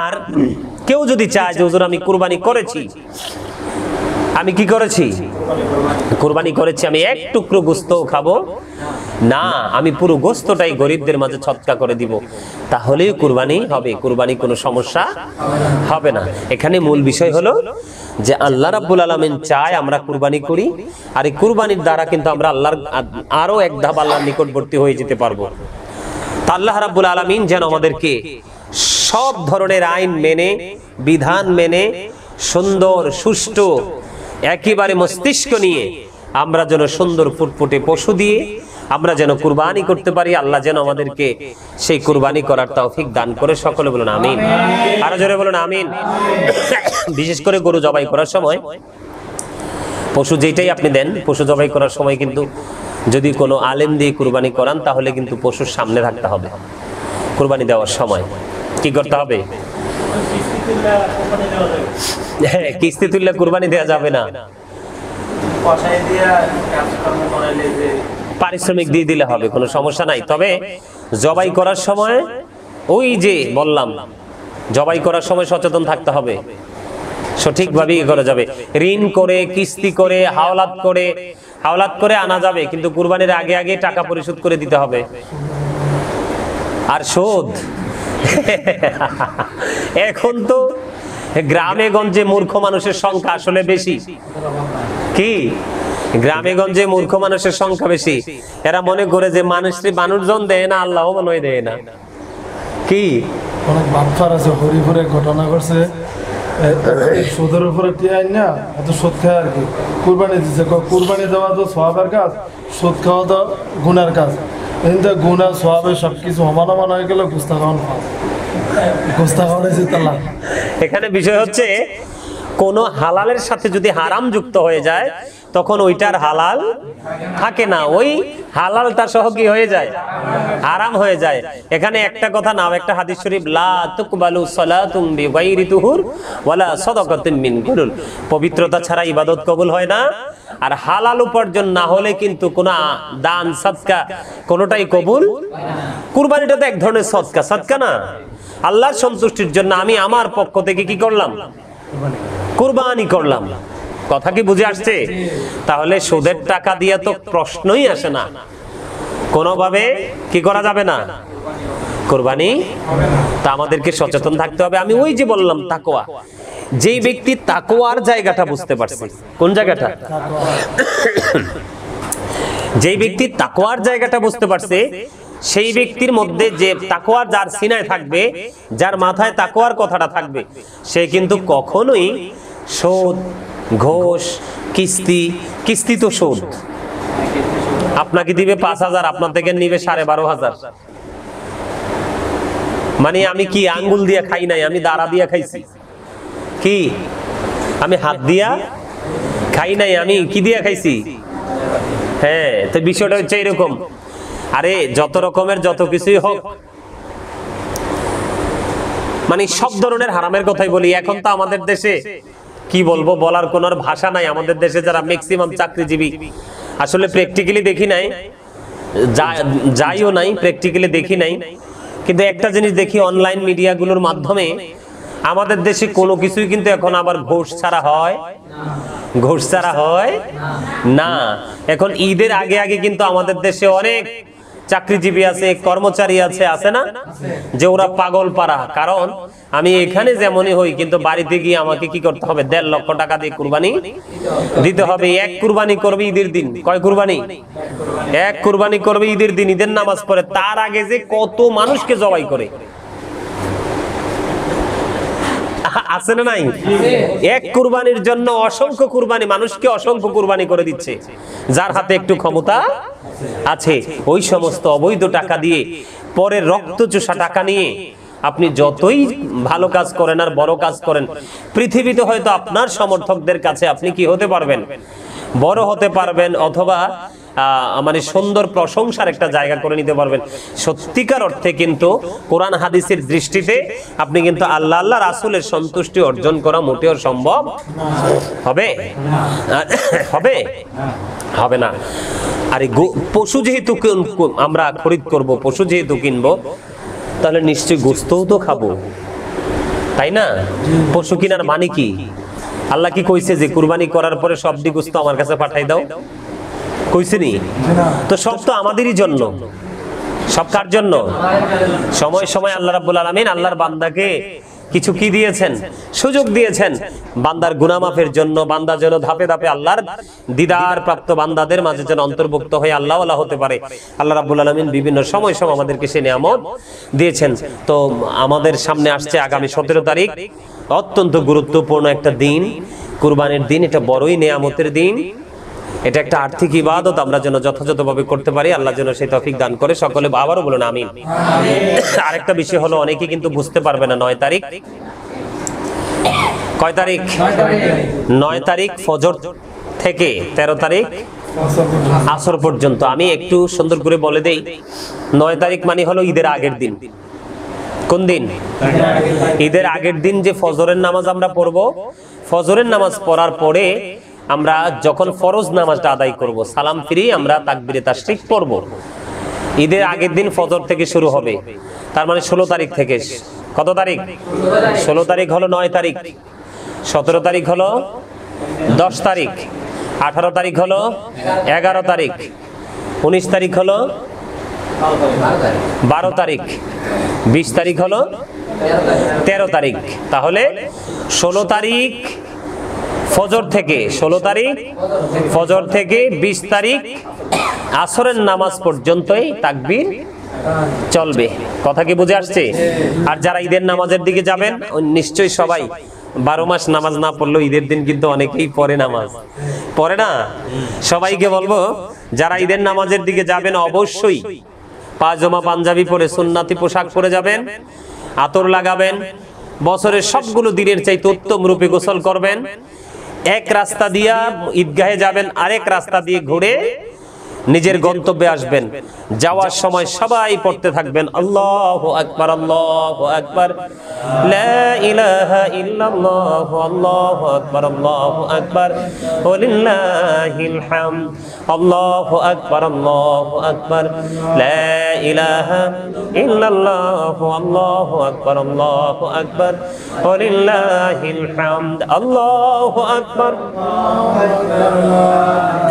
আর কেউ যদি চায় যে হুজুর আমি কুরবানি করেছি, আমি কি করেছি? কুরবানি করেছি, আমি এক টুকরো গোশত খাবো না, আমি পুরো গোশতটাই গরিবদের মাঝে সদকা করে দিব, তাহলেই কুরবানি হবে, কুরবানি কোনো সমস্যা হবে না। এখানে মূল বিষয় হলো যে আল্লাহ রাব্বুল আলামিন চায় আমরা কুরবানি করি, আর এই কুরবানির দ্বারা কিন্তু আমরা আল্লাহর আরো এক ধাপ আল্লাহর নিকটবর্তী হয়ে যেতে পারবো। তা আল্লাহ রাব্বুল আলামিন যেন আমাদেরকে সব ধরনের আইন মেনে, বিধান মেনে, সুন্দর সুষ্ঠু একেবারে মস্তিষ্ক নিয়ে আমরা যেন সুন্দর ফুটফুটে পশু দিয়ে আমরা যেন কুরবানি করতে পারি। আল্লাহ যেন আমাদেরকে সেই কুরবানি করার তৌফিক দান করে। সকলে বলুন আমিন, আরো জোরে বলুন আমিন। বিশেষ করে গরু জবাই করার সময়, পশু যেটাই আপনি দেন, পশু জবাই করার সময় কিন্তু যদি কোনো আলেম দিয়ে কুরবানি করান, তাহলে কিন্তু পশুর সামনে থাকতে হবে। কুরবানি দেওয়ার সময় কি করতে হবে? হ্যাঁ, কিস্তি তুললে কুরবানি দেওয়া যাবে না, পারিশ্রমিক দিয়ে দিলে হবে, কোনো সমস্যা নাই। তবে জবাই করার সময়, ওই যে বললাম, জবাই করার সময় সচেতন থাকতে হবে, সঠিকভাবে করা যাবে। ঋণ করে, কিস্তি করে, হাওলাত করে আনা যাবে, কিন্তু কুরবানির আগে আগে টাকা পরিশোধ করে দিতে হবে। আর সুদ, এখন তো গ্রামে গঞ্জে মূর্খ মানুষের সংখ্যা আসলে বেশি। কি গ্রামে গঞ্জে মূর্খ মানুষের সংখ্যা বেশি। এরা মনে করে যে মানুষজন দেয় না, আল্লাহ মনে হয় দেয় না। কি অনেক বাটফার আছে, হরিপুরে ঘটনা করছে, সুদের উপরে টিয়াই না, এত সুদ খায় আর কি কুরবানি দিচ্ছে। কুরবানি দেওয়া তো সওয়াবের কাজ, সুদ খাওয়া তো গুনার কাজ। কিন্তু গুনার সওয়াবের সবকিছু সমান হয়ে গেল, গুস্তা খাওয়া হয়েছে তালা। এখানে বিষয় হচ্ছে, কোন হালালের সাথে যদি হারাম যুক্ত হয়ে যায়, তখন ওইটার হালাল থাকে না, ওই হালালটা সহ কি হয়ে যায়? হারাম হয়ে যায়। এখানে একটা কথা নাও, একটা হাদিস শরীফ, লা তুকবালু সালাতুম বিগাইরি তুহুর ওয়ালা সাদাকাতুম মিন গুলুল, পবিত্রতা ছাড়া ইবাদত কবুল হয় না, আর হালাল উপার্জন না হলে কিন্তু কোন দান সাদকা কোনটাই কবুল। কুরবানিটা তো এক ধরনের সদকা না? আল্লাহর সন্তুষ্টির জন্য আমি আমার পক্ষ থেকে কি করলাম? কুরবানি করলাম। কথা কি বুঝে আসছে? তাহলে সুদের টাকা দিয়ে তো প্রশ্নই আসে না, কোনোভাবে কি করা যাবে না, কুরবানি। তা আমাদেরকে সচেতন থাকতে হবে। আমি ওই যে বললাম তাকওয়া, যেই ব্যক্তি তাকওয়ার জায়গাটা বুঝতে পারছে, কোন জায়গাটা? যেই ব্যক্তি তাকওয়ার জায়গাটা বুঝতে পারছে, সেই ব্যক্তির মধ্যে যে তাকওয়ার যার সিনায় থাকবে, যার মাথায় তাকওয়ার কথাটা থাকবে, সে কিন্তু কখনোই সুদ, ঘোষ, কিস্তি তো সুদ। আপনাকে দিবে 5,000, আপনার থেকে নিবে 12,500। মানে আমি কি আঙ্গুল দিয়া খাই নাই, আমি দাঁড়া দিয়া খাইছি? কি আমি হাত দিয়া খাই নাই, আমি কি দিয়া খাইছি? হ্যাঁ, তো বিষয়টা হচ্ছে এরকম। আরে যত রকমের যত কিছুই হোক, মানে সব ধরনের হারামের কথাই বলি। এখন তো আমাদের দেশে কি বলবো, বলার কোনো ভাষা নাই। আমাদের দেশে যারা ম্যাক্সিমাম চাকরিজীবী, আসলে প্র্যাকটিক্যালি দেখি নাই, যাইও নাই, প্র্যাকটিক্যালি দেখি নাই, কিন্তু একটা জিনিস দেখি অনলাইন মিডিয়াগুলোর মাধ্যমে, আমাদের দেশে কোনো কিছুই কিন্তু এখন আবার ঘুষ ছাড়া হয়, ঘুষ ছাড়া হয় না। এখন ঈদের আগে আগে কিন্তু আমাদের দেশে অনেক চাকরিজীবী আছে, কর্মচারী আছে, আছে না, যে ওরা পাগল পারা। কারণ আমি এখানে যেমনই হই, কিন্তু বাড়িতে গিয়ে আমাকে কি করতে হবে? 1.5 লক্ষ টাকা দিয়ে কুরবানি দিতে হবে। এক কুরবানি করবে ঈদের দিন। কয় কুরবানি? এক কুরবানি করবে ঈদের দিন, ঈদের নামাজ পড়ে। তার আগে যে কত মানুষকে জবাই করে, আছে না নাই? এক কুরবানির জন্য অসংখ্য কুরবানি, মানুষকে অসংখ্য কুরবানি করে দিচ্ছে যার হাতে একটু ক্ষমতা আছে। ওই সমস্ত অবৈধ টাকা দিয়ে, পরে রক্তচোষা টাকা নিয়ে আপনি যতই ভালো কাজ করেন আর বড় কাজ করেন, পৃথিবীতে হয়তো আপনার সমর্থকদের কাছে আপনি কি হতে পারবেন? বড় হতে পারবেন, অথবা মানে সুন্দর প্রশংসার একটা জায়গা করে নিতে পারবেন। সত্যিকার অর্থে কিন্তু কোরআন হাদিসের দৃষ্টিতে আপনি কিন্তু আল্লাহ আল্লাহ রাসূলের সন্তুষ্টি অর্জন করা মোটেও সম্ভব হবে হবে হবে না। আর পশু যেহেতু আমরা খরিদ করব, পশু যেহেতু কিনবো, তাহলে নিশ্চয়ই গোশতও তো খাবো, তাই না? পশু কিনার মানে কি? আল্লাহ কি কইছে যে কুরবানি করার পরে সবটি গোশত আমার কাছে পাঠাই দাও? কইছে নি? তো সব তো আমাদেরই জন্য। সব কার জন্য? সময় সময় আল্লাহ রাব্বুল আলামিন আল্লাহর বান্দাকে কিছু কি দিয়েছেন? সুযোগ দিয়েছেন বান্দার গুনাহ মাফের জন্য। বান্দা যেন ধাপে ধাপে আল্লাহর দিদার প্রাপ্ত বান্দাদের মাঝে যেন অন্তর্ভুক্ত হয়ে আল্লাহ ওয়ালা হতে পারে। আল্লাহ রাব্বুল আলামিন বিভিন্ন সময় সময় আমাদেরকে সে নিয়ামত দিয়েছেন। তো আমাদের সামনে আসছে আগামী 17 তারিখ, অত্যন্ত গুরুত্বপূর্ণ একটা দিন, কুরবানির দিন। এটা বড়ই নিয়ামতের দিন, এটা একটা আর্থিক ইবাদত। আমরা যেন যথাযথভাবে করতে পারি, আল্লাহ যেন সেই তৌফিক দান করে। সকলে আবারও বলুন আমিন। আরেকটা বিষয় হলো, অনেকে কিন্তু বুঝতে পারবে না 9 তারিখ। কয় তারিখ? 9 তারিখ ফজর থেকে 13 তারিখ আসর পর্যন্ত। আমি একটু সুন্দর করে বলে দেই, 9 তারিখ মানে হলো ঈদের আগের দিন। কোন দিন? ঈদের আগের দিন যে ফজরের নামাজ আমরা পড়বো, ফজরের নামাজ পড়ার পরে আমরা যখন ফরজ নামাজটা আদায় করব, সালাম ফিরিয়ে আমরা তাকবীরে তাশরিক পড়ব। ঈদের আগের দিন ফজর থেকে শুরু হবে, তার মানে 16 তারিখ থেকে। কত তারিখ? 16 তারিখ হলো 9 তারিখ, 17 তারিখ হলো 10 তারিখ, 18 তারিখ হলো 11 তারিখ, 19 তারিখ হলো 12 তারিখ, 20 তারিখ হলো 13 তারিখ। তাহলে 16 তারিখ ফজর থেকে, 16 তারিখ ফজর থেকে 20 তারিখ আসরের নামাজ পর্যন্তই তাকবীর চলবে। কথা কি বুঝে আসছে? আর যারা ঈদের নামাজের দিকে যাবেন, নিশ্চয়ই সবাই 12 মাস নামাজ না পড়লেও ঈদের দিন কিন্তু অনেকেই পড়ে, নামাজ পড়ে না। সবাইকে বলবো, যারা ঈদের নামাজের দিকে যাবেন অবশ্যই পায়জামা পাঞ্জাবি পরে সুন্নাতি পোশাক পরে যাবেন, আতর লাগাবেন, বছরের সবগুলো দিনের চাইতে উত্তম রূপে গোসল করবেন। এক রাস্তা দিয়া ঈদগাহে যাবেন, আরেক রাস্তা দিয়ে ঘুরে নিজের গন্তব্যে আসবেন। যাওয়ার সময় সবাই পড়তে থাকবেন আল্লাহু আকবার, আল্লাহু আকবার, লা ইলাহা ইল্লাল্লাহ, আল্লাহু আকবার, আল্লাহু আকবার, ওয়ালিল্লাহিল হামদ, আল্লাহু আকবার, আল্লাহু আকবার, লা ইলাহা ইল্লাল্লাহ, আল্লাহু আকবার, আল্লাহু আকবার, ওয়ালিল্লাহিল হামদ, আল্লাহু আকবার,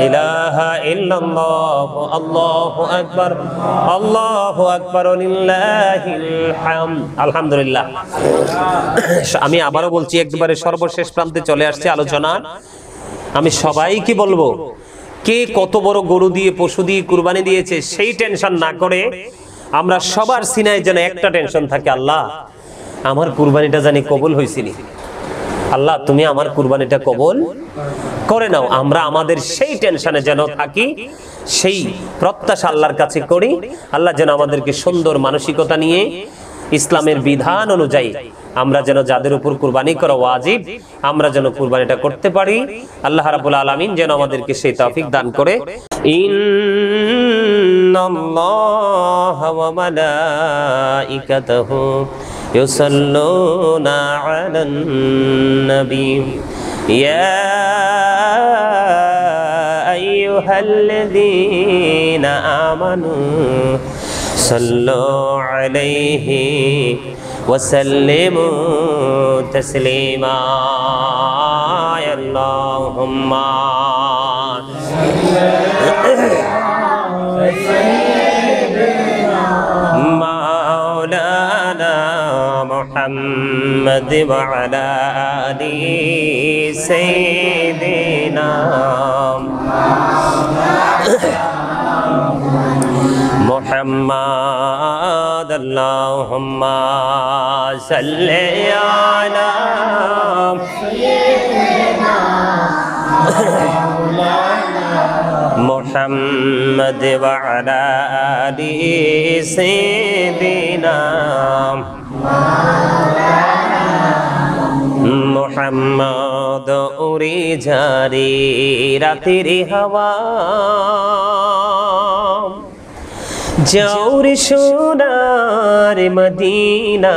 ইলাহা ইল্লাল্লাহ, আল্লাহু আকবার, আল্লাহু আকবার, ওয়ালিল্লাহিল হামদ। আলহামদুলিল্লাহ। আমি আবারও বলছি, একবারে সর্বশেষ প্রান্তে চলে আসছে আলোচনা। আমি সবাইকে বলবো, কে কত বড় গরু দিয়ে পশু দিয়ে কুরবানি দিয়েছে সেই টেনশন না করে আমরা সবার সিনায় যেন একটা টেনশন থাকে, আল্লাহ আমার কুরবানিটা জানি কবুল হয়েছিনি, আল্লাহ তুমি আমার কুরবানিটা কবুল করে নাও। আমরা আমাদের সেই টেনশনে যেন থাকি, সেই প্রত্যাশা আল্লাহর কাছে করি। আল্লাহ যেন আমাদেরকে সুন্দর মানসিকতা নিয়ে ইসলামের বিধান অনুযায়ী আমরা যেন যাদের উপর কুরবানি করা ওয়াজিব আমরা যেন কুরবানিটা করতে পারি। আল্লাহ রাব্বুল আলামিন যেন আমাদেরকে সেই তৌফিক দান করে। ইন্নাল্লাহা ওয়া মালাইকাতাহু ইউসাল্লুনা আলান নবী ইয়া আইয়ুহাল্লাযীনা আমানু সাল্লু আলাইহি ওয়া সাল্লিমু তাসলিমা। আল্লাহুম্মা মাওলানা মুহাম্মদ ওয়া আলা আলি সাইয়্যিদিনা মুহাম্মদ। আল্লাহুম্মা সাল্লি আলা সাইয়্যিদিনা মুহাম্মদ ওয়া আলা আলি সাইয়্যিদিনা মুহাম্মদ। উড়ে ঝারে রাতের হাওয়া যাওরে সোনার মদিনায়,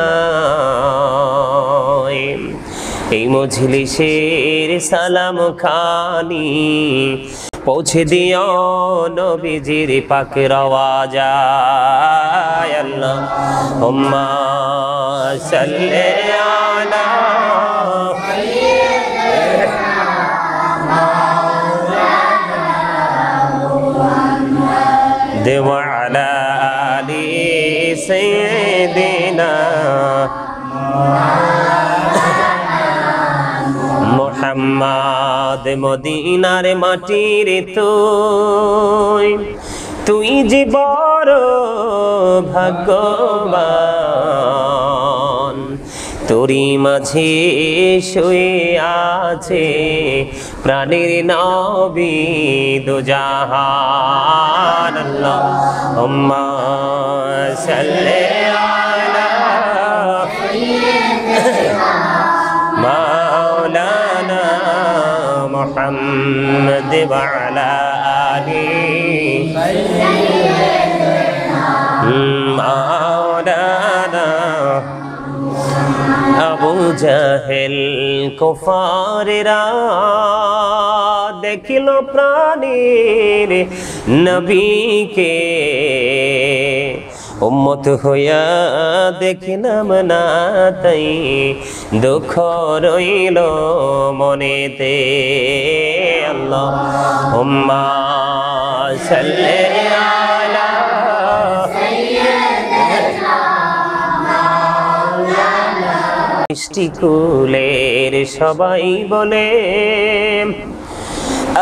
এই মজলিসের সালাম খানি পৌঁছে দিও নবীজির পাক রওয়াজায়। আল্লাহুম্মা সাল্লি আলা ওয়া আলা আলি সাইয়্যিদিনা মুহাম্মদ। মদিনার মাটির তুই যে বড় ভাগ্যবান, তোরি মাঝে শুয়ে আছে প্রাণের নবী দো জাহান। আল্লাহুম্মা সাল্লি আলা মাওলানা মুহাম্মদ ওয়া আলা আলি মাওলানা। আবু জাহেল কুফারেরা দেখিল প্রাণের নবীকে, উম্মত হইয়া দেখিলাম না তাই দুঃখ রইল মনেতে। আল্লাহুম্মা সাল্লি আলা মিষ্টি কুলের সবাই বলে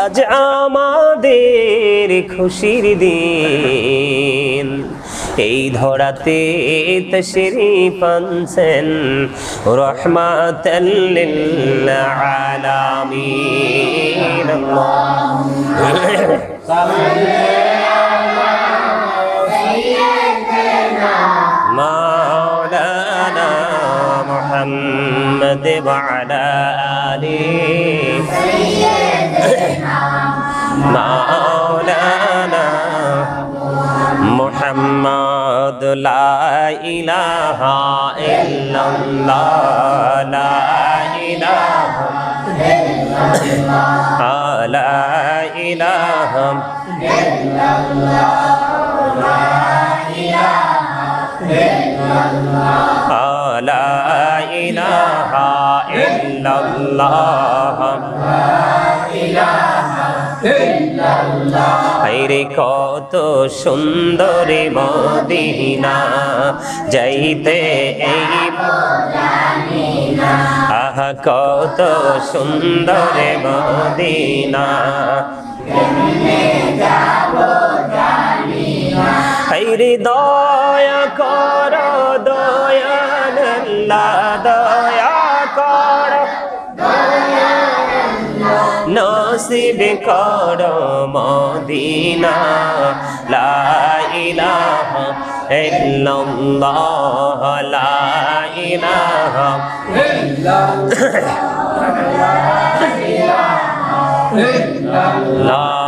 আজ আমাদের খুশির দিন, এই ধরাতে তশরীফ আনছেন রাহমাতাল লিল আলামিন। মাওলানা মুহাম্মদ ওয়া আলা আলি মাওলানা মুহাম্মদ। লা ইলাহা ইল্লাল্লাহ লা ইলাহা ইল্লাল্লাহ লা ইলাহা ইল্লাল্লাহ লা ইলাহা ইল্লাল্লাহ লা ইলাহা ইল্লাল্লাহ লা ইলাহা ইল্লাল্লাহ। হায়রে কত সুন্দর মদিনা, যাইতে এই জানিনা। আহা কত সুন্দর মদিনা, কেমনে যাব জানিনা। হায়রে দয়া কর দয়াল আল্লাহ, দয়া কর নসিব কর মদিনা। লা ইলাহা ইল্লাল্লাহ লা ইলাহা লা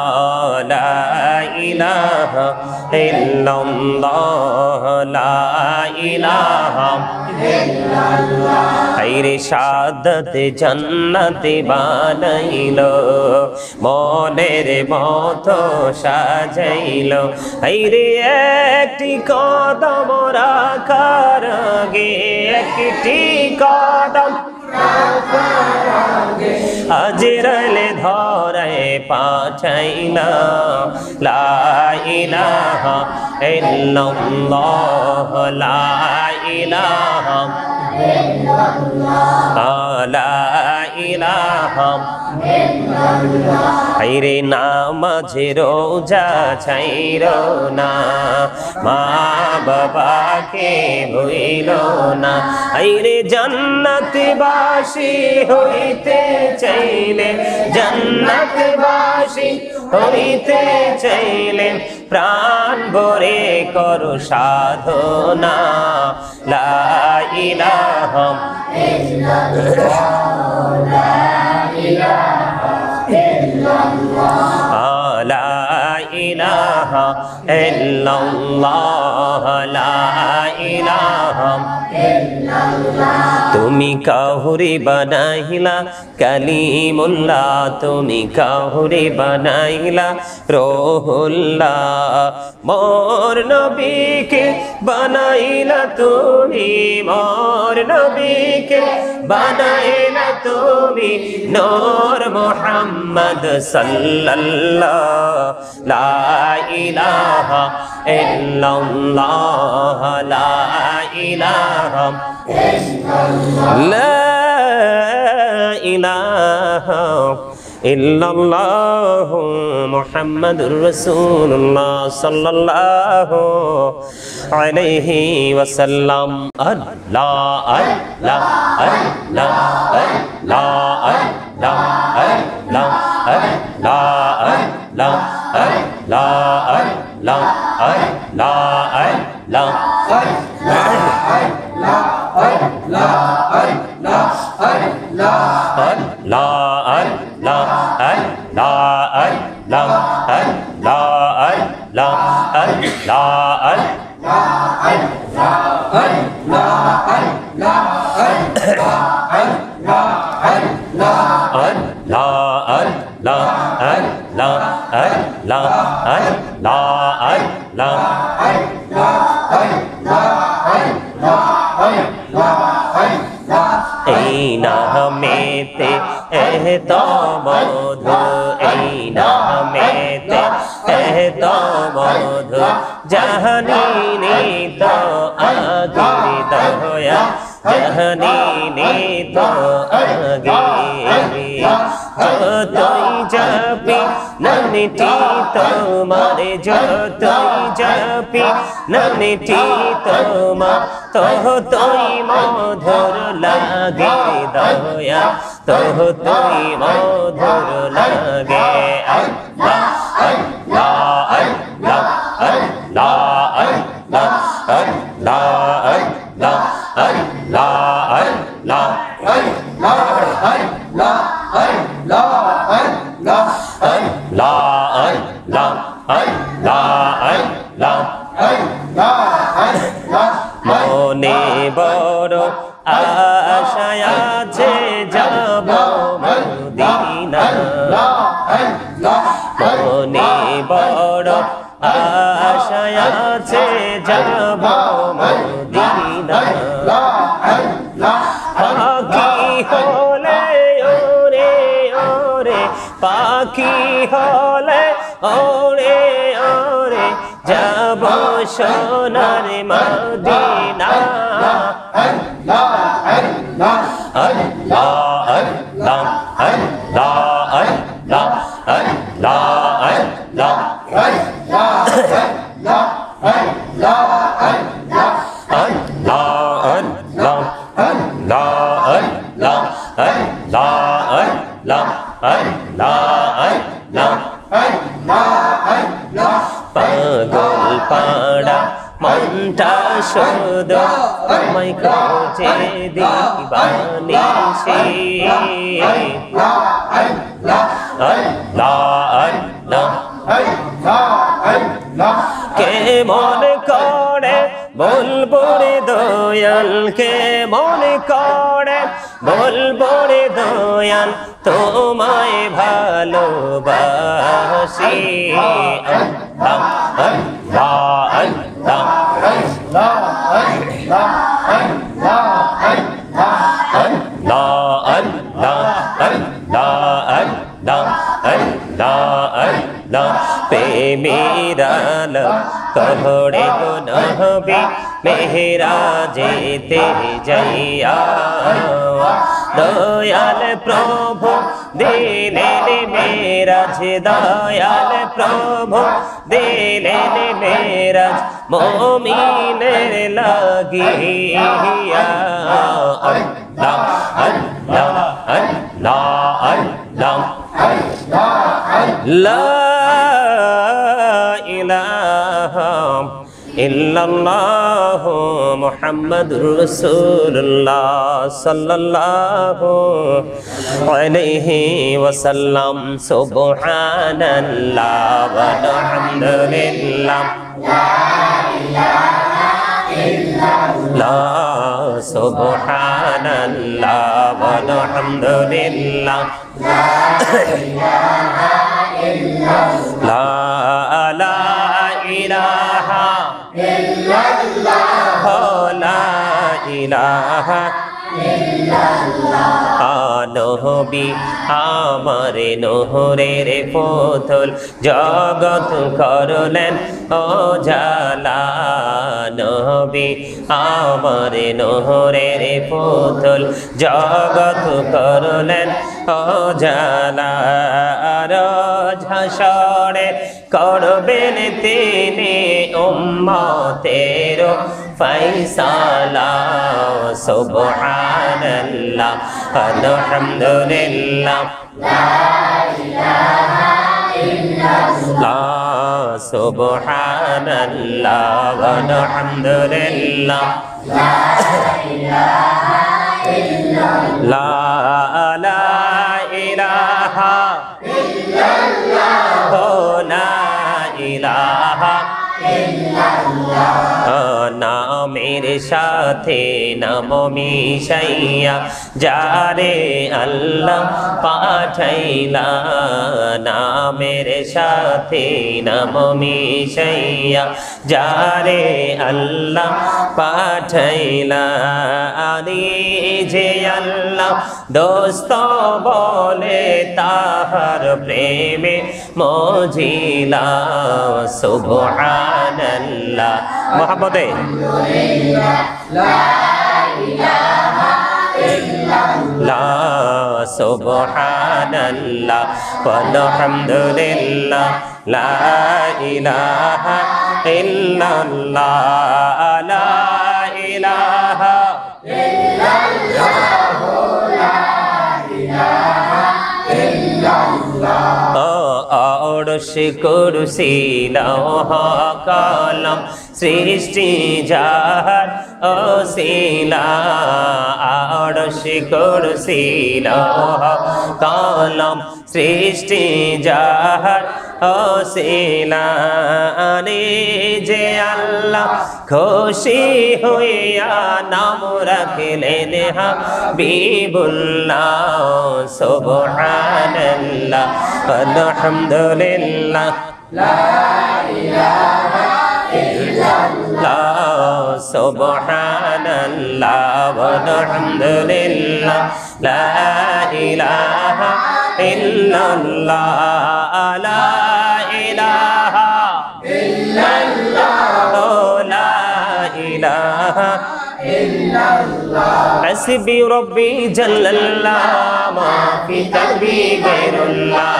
ইলাহা ইল্লাল্লাহ লা ইলাহা হায়রে শাহাদাত জান্নাতে বানাইলো মনের মতো সাজাইলো হায়রে একটি কদম রাখার আগে একটি কদম আজরাইলে ধরায় পাঠাইলা লা ইলাহা ইল্লাল্লাহ লা ইলাহা লা ইলাহা হায়রে নামাজে রোজা ছাইরো না মা বাবাকে ভুইলো না হায়রে জান্নাতবাসী হইতে চাইলে জান্নাতবাসী হইতে চাইলে প্রাণ ভরে করো সাধনা লা ইলাহা লা ইলাহা ইল্লাল্লাহ লা ইলাহা তুমি কাহুরে বানাইলা কালিমুল্লাহ তুমি কাহুরে বানাইলা রুহুল্লাহ মোর নবীকে বানাইলা তুমি মোর নবীকে বানাইলা তুমি নূর মুহাম্মদ সাল্লাল্লাহ লা ইলাহা ইল্লাল্লাহ লা ইলাহা লা ইলাহা ইল্লাল্লাহ মুহাম্মাদুর রাসূলুল্লাহ সাল্লাল্লাহু আলাইহি ওয়াসাল্লাম আল্লাহ আল্লাহ আল্লাহ আল্লাহ আল্লাহ আল্লাহ আল্লাহ আল্লাহ আল্লাহ আল্লাহ আল্লাহ এই নামেতে এত মধু এই নামেতে এত মধু জাহানি তো আগে দয়া জাহানি তো আগে যতই যাবি নামটি তোমার যতই যাবি নামটি তোমার ততই মধুর লাগে দয়া ততই মধুর লাগে আল্লাহ আল্লাহ আল্লাহ আল্লাহ আল্লাহ আল্লাহ আল্লাহ আল্লাহ মনে বড় আশায় আছে যাব মদিনা মনে বড় আশায় আছে যাব মদিনা পাখি হলে ওরে ওরে পাখি হলে ওরে ওরে যাব সোনার মদিনা আল্লাহ আল্লাহ আল্লাহ আল্লাহ আল্লাহ আল্লাহ আল্লাহ পাগল পাড়া মনটা শুধু তোমায় খোঁজে দিবানিশি কে মনে করে বলবো রে দয়াল কে মনে করে বলবো রে দয়াল তোমায় ভালোবাসি আল্লাহ আল্লাহ আল্লাহ প্রেমেরাল কহড়ে গো নহবি মেহরা যেতে যাইয়া দয়াল প্রভু দিলেন মেরাজ দয়াল প্রভু দিলেন মেরাজ মুমিনের লাগিয়া আল্লাহ আল্লাহ আল্লাহ আল্লাহ লা ইলাহা ইল্লাল্লাহ মুহাম্মাদুর রাসূলুল্লাহ সাল্লাল্লাহু আলাইহি ওয়াসাল্লাম সুবহানাল্লাহ ওয়ালহামদুলিল্লাহ লা ইলাহা ইল্লাল্লাহ সুবহানাল্লাহ ওয়ালহামদুলিল্লাহ লা ইলাহা ইল্লাল্লাহ লা ইলাহা ইল্লাল্লাহ লা ইলাহা নবী আমার নহরের পুতুল জগৎ করলেন ও জালা নবী আমার নহরের পুতুল জগৎ করলেন ও জালা রোজ হাসরে করবেন তিনি উম্মতের ফয়সালা সুবহানাল্লাহ আলহামদুলিল্লাহ লা ইলাহা ইল্লাল্লাহ সুবহানাল্লাহ আলহামদুলিল্লাহ লা ইলাহা ইল্লাল্লাহ লা ইলাহা ইল্লাল্লাহ লা ইলাহা ইল্লাল্লাহ নামের সাথে নাম মিশাইয়া যারে আল্লাহ পাঠাইলা নামের সাথে নাম মিশাইয়া যারে আল্লাহ পাঠাইলা আদি যে আল্লাহ দোস্ত বলে তাহার প্রেমে মজিলা সুবহানাল্লাহ মোহাম্মদে লা ইলাহা ইল্লাল্লাহ সুবহানাল্লাহ ওয়ালহামদুলিল্লাহ লা ইলাহা ইল্লাল্লাহ লা ইলাহা ইল্লাল্লাহ লা ইলাহা ইল্লাল্লাহ অরশ কুরসি লৌহ কলম সৃষ্টি যাহার অসিলা অরশ কুরসি লৌহ কলম সৃষ্টি যাহার অসিলা আনে যে আল্লাহ খুশি হইয়া নাম রাখলেন হাবিবুল্লাহ সুবহানাল্লাহ আলহামদুলিল্লাহ লা ইলাহা ইল্লাল্লাহ সুবহানাল্লাহ আলহামদুলিল্লাহ লা ইলাহা ইল্লাল্লাহ লা ইলাহা ইল্লাল্লাহ লা ইলাহা ইল্লাল্লাহ হাসবি রব্বি জাল্লাল্লাহ মা ফি কলবি গায়রুল্লাহ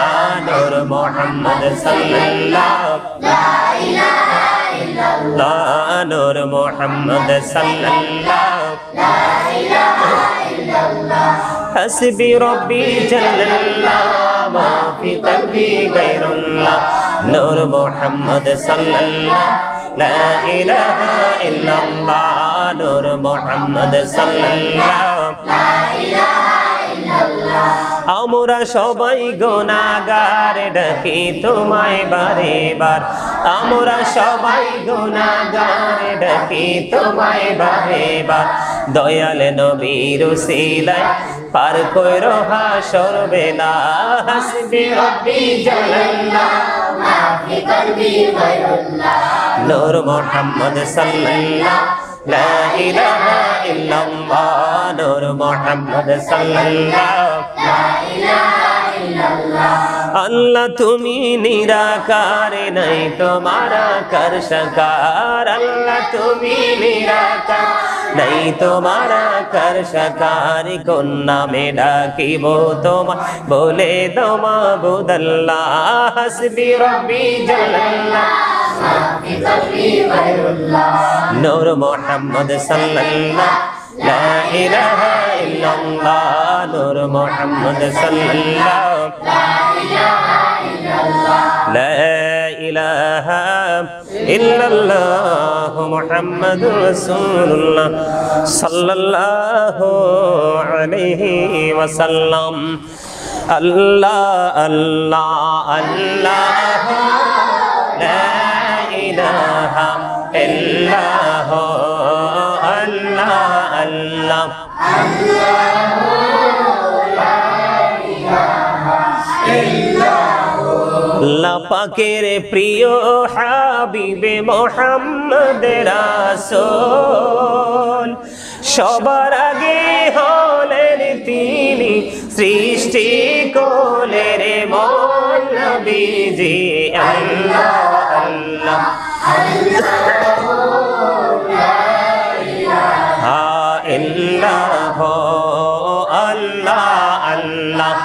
নূর মুহাম্মদ সাল্লাল্লাহ লা ইলাহা ইল্লাল্লাহ নূর মুহাম্মদ সাল্লাল্লাহ লা ইলাহা ইল্লাল্লাহ হাসবি রব্বি জাল্লাল্লাহ মা ফি কলবি গায়রুল্লাহ নূর মুহাম্মদ সাল্লাল্লাহ লা ইলাহা ইল্লাল্লাহ নূর মুহাম্মদ সাল্লাল্লাহু আমরা সবাই গুনাহগার ডাকি তোমায় বারে বার আমরা সবাই গুনাহগার ডাকি তোমায় বারে বার দয়াল নবীর উসিলায় পার কইরো হাসর বেলা হাসবি রব্বি জাল্লাল্লাহ মাফি কলবি গায়রুল্লাহ নূর মুহাম্মদ সাল্লাল্লাহু লা ইলাহা ইল্লাল্লাহ নূর মুহাম্মদ সাল্লাল্লাহু লা ইলাহা ইল্লাল্লাহ আল্লাহ তুমি নিরাকার নাই তোমার আকার সাকার আল্লাহ তুমি নিরাকার নাই তোমার আকার সাকার কোন নামে ডাকিব তোমার বলে দাও মাবুদাল্লাহ হাসবি রব্বি জাল্লাল্লাহ মাফি কলবি গায়রুল্লাহ নূর মুহাম্মদ সাল্লাল্লাহু লা ইলাহা ইল্লাল্লাহ নূর মুহাম্মদ সাল্লাল্লাহু লা ইলাহা ইল্লাল্লাহ মুহাম্মাদুর রাসূলুল্লাহ সাল্লাল্লাহু আলাইহি ওয়াসাল্লাম আল্লাহ আল্লাহ আল্লাহ লা ইলাহা ইল্লাল্লাহ আল্লাহ আল্লাহ আল্লাহ পাকের প্রিয় হাবিবে মুহাম্মদ রাসূল সবার আগে হলেন তিনি সৃষ্টি কোলের মূল নবীজি আল্লাহ আল্লাহ ইল্লাল্লাহ আল্লাহ আল্লাহ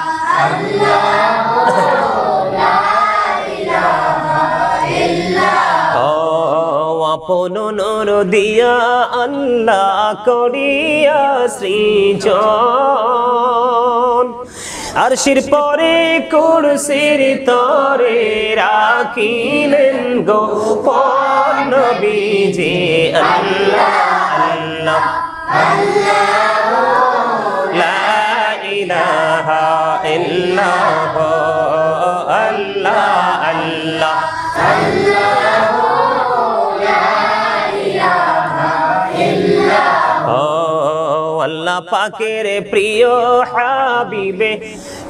আপন নূর দিয়া আল্লাহ করিয়া সৃজন আরশির পরে কুরসির তরে রাখিলেন গোপন নবীজি আল্লাহ আল্লাহ লা ইলাহা ইল্লাল্লাহ আল্লাহ আল্লাহ আল্লাহ পাকের প্রিয় হাবিবে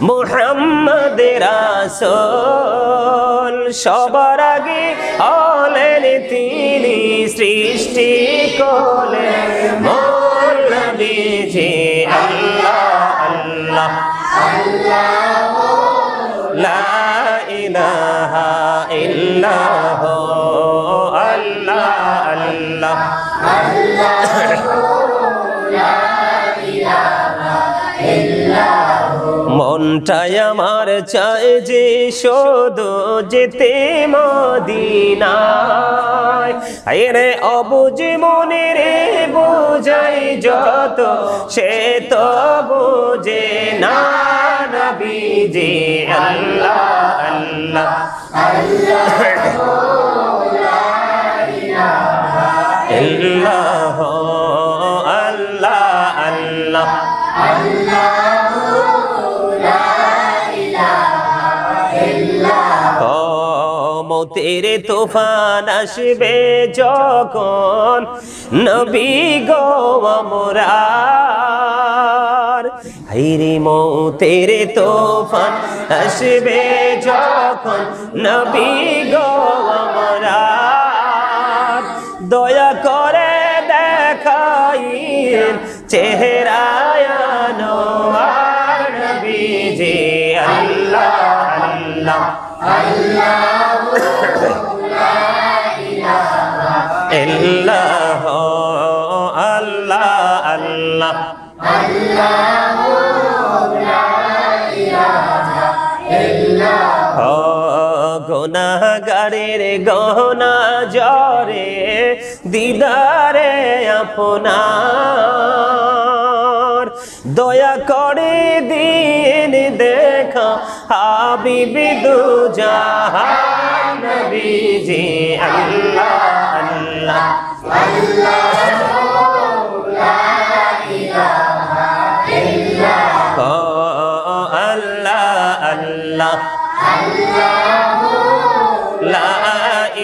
মুহাম্মদ রাসূল সবার আগে হলেন তিনি সৃষ্টি কোলের মূল নবীজি আল্লাহ আল্লাহ লা ইলাহা ইল্লাল্লাহ আল্লাহ আল্লাহ মনটাই আমার চায় যে শুধু যেতে মদিনায় আরে অবুঝ মনে রে বোঝাই যত সে তো বোঝে না নবীজি আল্লাহ আল্লাহ ইল্লাল্লাহ আল্লাহ আল্লাহ মৌতের তুফান আসবে যখন নবী গো আমরার হাইরে মৌতের তুফান আসবে যখন নবী গো আমরার দয়া করে দেখাইন চেহারায় আনোয়ার নবীজি আল্লাহ আল্লাহ ইল্লাল্লাহ আল্লাহ আল্লাহ গুনাহগারের গহনা জরে দিদারে আপনার দয়া করে দিন দেখা হাবিবি দু জাহান নবীজি আল্লাহ আল্লাহ ও আল্লাহ আল্লাহ লা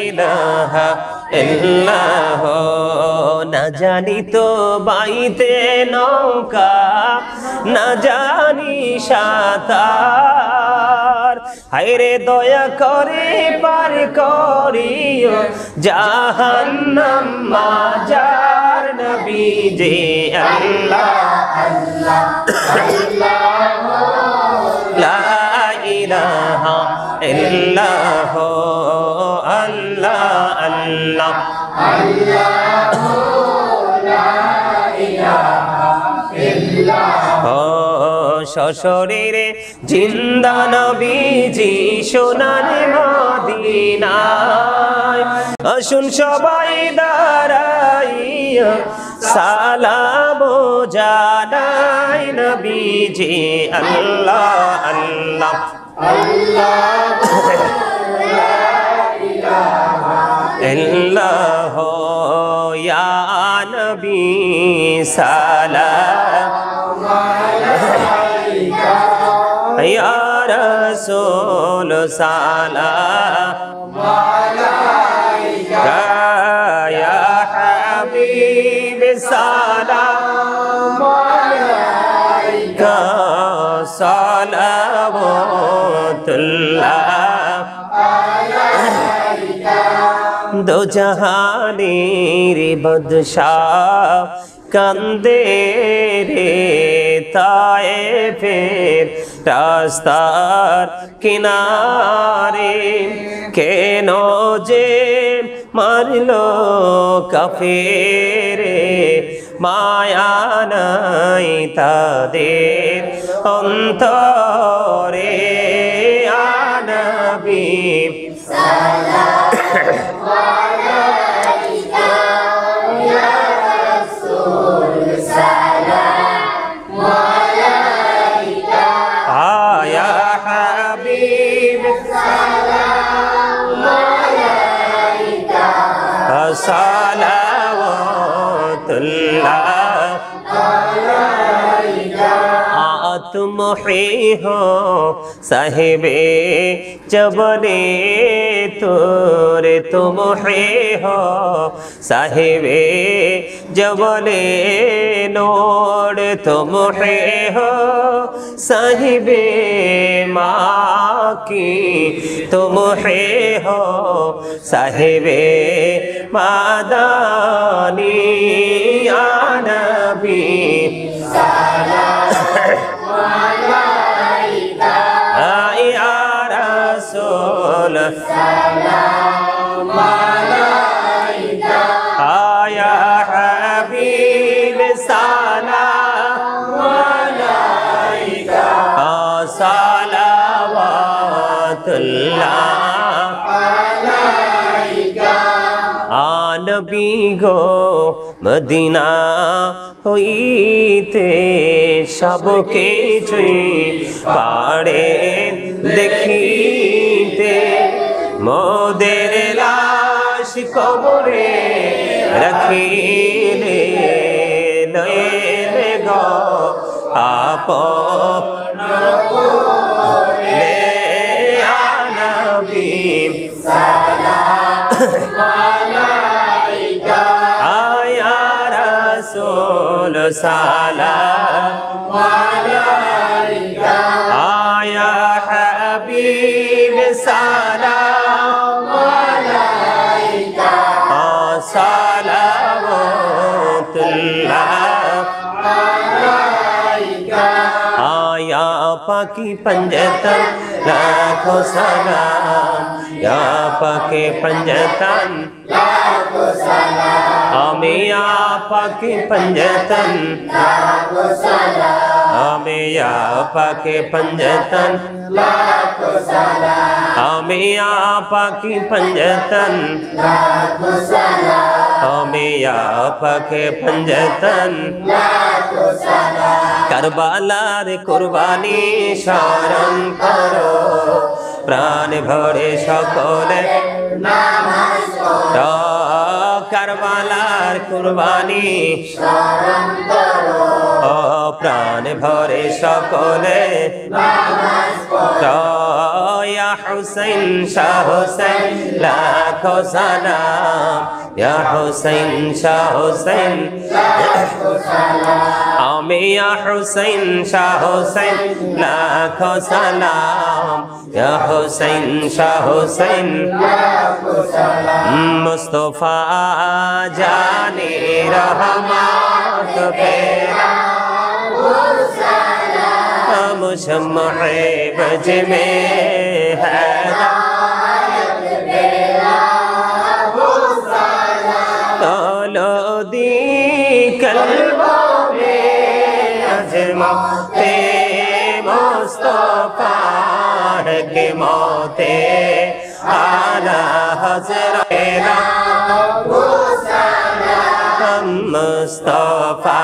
ইলাহা ইল্লাহ না জানি তো বাইতে নৌকা না জানি সাঁতার হায়রে দয়া করে পার করিও জাহান্নাম মাজার নবী যে আল্লাহ লা ইলাহা ইল্লাহ আল্লাহ আল্লাহ সশরীরে জিন্দা নবীজি সোনার মদিনায় আসুন সবাই দাঁড়াইয়া সালাম জানাই নবীজি আল্লাহ আল্লাহ ইল্লাহ ইয়া নবী সালাম ইয়া রাসূল সালাম ইয়া হাবিব সালাম সালাওয়াতুল্লাহ দো জাহানের বাদশাহ কান্দে রে তায়েফের রাস্তার কিনারে কেন যে মারলো কাফেরে মায়া নাই তাদের অন্তরে আনবী तुम ही हो साहिबे जबले तोरे तुम ही हो साहिबे जबले नोड़ तुम ही हो साहिबे माँ की तुम ही हो साहिबे मादानी या नबी सलाम अलैका या हबीब सलाम अलैका सलावतुल्लाह अलैका नबी गो मदीना হইতে সবকে পাড়ে দেখিতে মোদের লাশ কবরে রাখিলে লইলে গো আপন কোলে নবী সালাম আলাইকা আয়া রাসূল সালাম আলাইকা আয়া হাবিব সালাম আলাইকা সালাওয়াতুল্লাহ আলাইকা আয়া পাকি पंजतन लाखों सलाम या पाके पंजतन लाखों सलाम हमें या पाके पंजतन लाखों सलाम हमें या पाके पंजतन लाखों सलाम हमें या पाके पंजतन लाखों सलाम हमें या पाके पंजतन लाखों सलाम करबालार कुर्बानी शरण करो प्राण भरे सकले नामाज पढ़ो करबालार কুরবানি ও প্রাণ ভরে সকলে ইয়া হুসাইন শাহ হুসাইন লাখো সালাম ইয়া হুসাইন শাহ হুসাইন আমি ইয়া হুসাইন শাহ হুসাইন লাখো সালাম ইয়া হুসাইন শাহ হুসাইন মুস্তাফা জানে রহমত পেরা मुशम्मह बज में तौलो दी कल्बों में अजमते मुस्तफा के मौते आला हज़रत मुस्तफा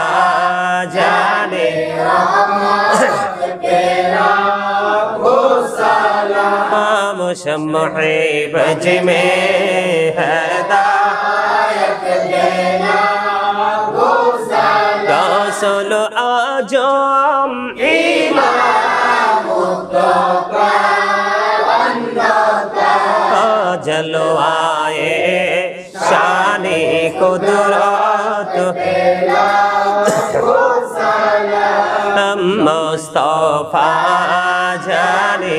जाने मुशम्मह बज में गौसल आजम जलवाए शाने कुदरत मुस्तफा जाने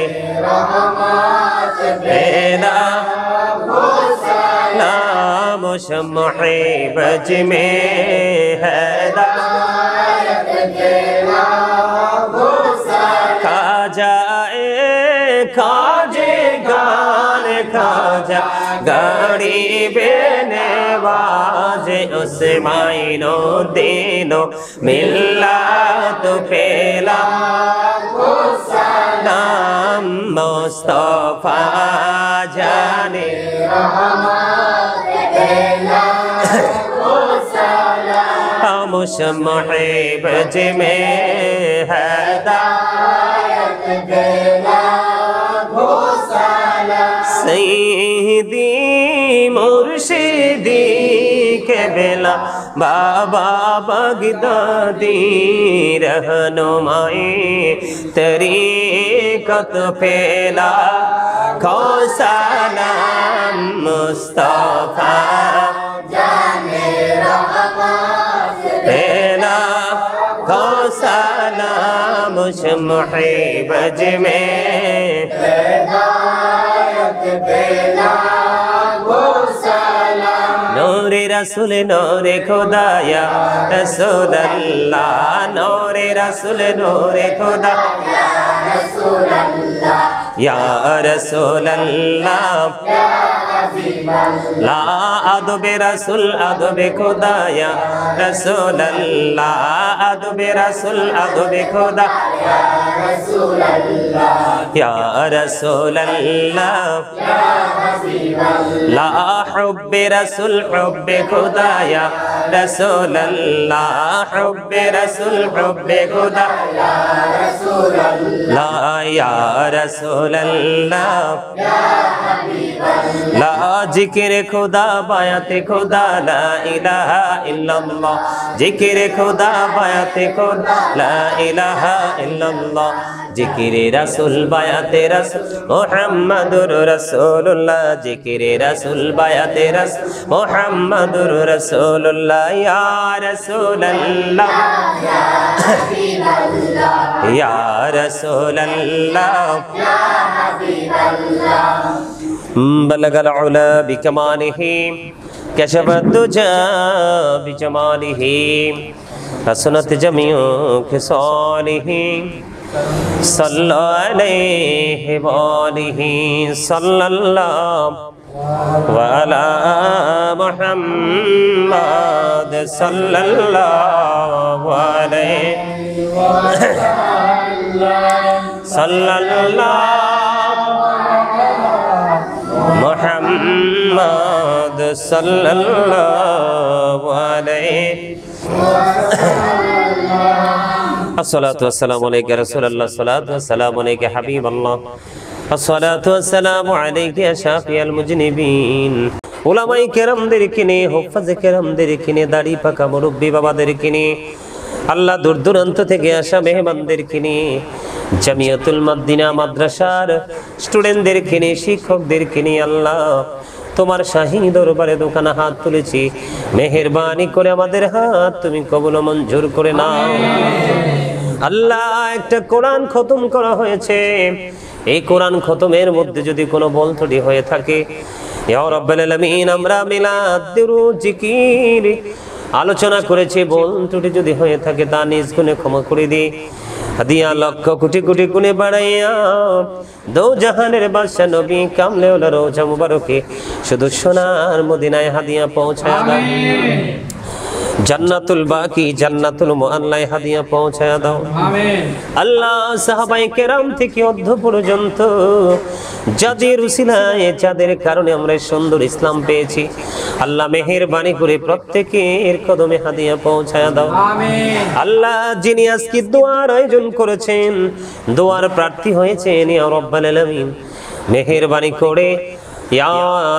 बेला मुशम्मह बज में खाजे गान खाजा गाड़ी बेने बाजे उस मायनो दिनो मिला तो पेला नाम मुस्तफा जाने मुशम्मह बज में सईदी मुर्शिदी के बेला बाबा बगदादी रहनुमाई तरीक़त पेला खौसाला मुस्तफा जाने रहमत पेला खौसाला मुशम्मह बज में नूरे रसूल नूरे खुदाया रसूल अल्लाह नूरे रसूल नूरे खुदा या रसूल अल्लाह ला अदबे रसूल अदबे खुदाया रसूल अल्लाह अदबे रसूल अदबे खुदा या रसूल अल्लाह ला हुब्बे रसूल हुब्बे खुदाया रसूल अल्लाह हुब्बे रसूल हुब्बे खुदा ला या रसूल अल्लाह ला जिक्र खुदा बायत खुदा ला इलाहा इल्लल्लाह जिक्र खुदा बायत खुदा ला इलाहा इल्लल्लाह जिक्र रसूल बायत रसूल मुहम्मदुर रसूलुल्लाह जिक्र रसूल बायत रसूल मुहम्मदुर रसूलुल्लाह या रसूल अल्लाह या रसूल अल्लाह या हबीब अल्लाह बलगल उला बिकमालिही कशफत दुजा बिजमालिही हसनत जमीउ खिसालिही सल्लल्लाहु अलैहि वालिही सल्लल्लाहु अला मुहम्मद सल्लल्लाहु अलैहि सल्लल्लाहु मुहम्मद सल्लल्लाहु अलैहि अस्सलातु वस्सलामु अलैका रसूलल्लाह अस्सलातु वस्सलामु अलैका हबीबल्लाह अस्सलातु वस्सलामु अलैका शाफिअल मुज़निबीन। উলামায়ে কেরামদেরকে নিয়ে, হুফাজে কেরামদেরকে নিয়ে, দাড়ি পাকা মুরব্বী বাবাদেরকে নিয়ে, আল্লাহ দূর দূরান্ত থেকে আসা মেহমানদেরকে নিয়ে, জামিয়াতুল মাদ্দিনা মাদ্রাসার স্টুডেন্টদেরকে নিয়ে, শিক্ষকদেরকে নিয়ে আল্লাহ তোমার শাহী দরবারে দোকানে হাত তুলেছি, মেহেরবানি করে আমাদের হাত তুমি কবুল ও মঞ্জুর করে নাও। আল্লাহ একটা কোরআন খতম করা হয়েছে, এই কোরআন খতমের মধ্যে যদি কোনো ভুল ত্রুটি হয়ে থাকে, ইয়া রাব্বাল আলামিন আমরা মিলাদ দুরূদ জিকির আলোচনা করেছি, ভুল ত্রুটি যদি হয়ে থাকে তা নিজ গুণে ক্ষমা করে দিই। হাদিয়া লক্ষ কোটি কোটি গুণে বাড়াইয়া দো জাহানের বাদশা নবী কামলেওয়ালা রওজা মুবারকে শুধু সোনার মদিনায় হাদিয়া পৌঁছায় দাও। জান্নাতুল বাকি, জান্নাতুল মুআল্লায় হাদিয়া পৌঁছায় দাও। আমিন। আল্লাহ সাহাবায়ে কেরাম থেকে অর্ধ পর্যন্ত যাদের উসিলায়, যাদের কারণে আমরা সুন্দর ইসলাম পেয়েছি, আল্লাহ মেহেরবানি করে প্রত্যেকের কদমে হাদিয়া পৌঁছায় দাও। আমিন। আল্লাহ যিনি আজকে দোয়ার আয়োজন করেছেন, দোয়ার প্রার্থী হয়েছেন, ইয়া রাব্বাল আলামিন মেহেরবানি করে, ইয়া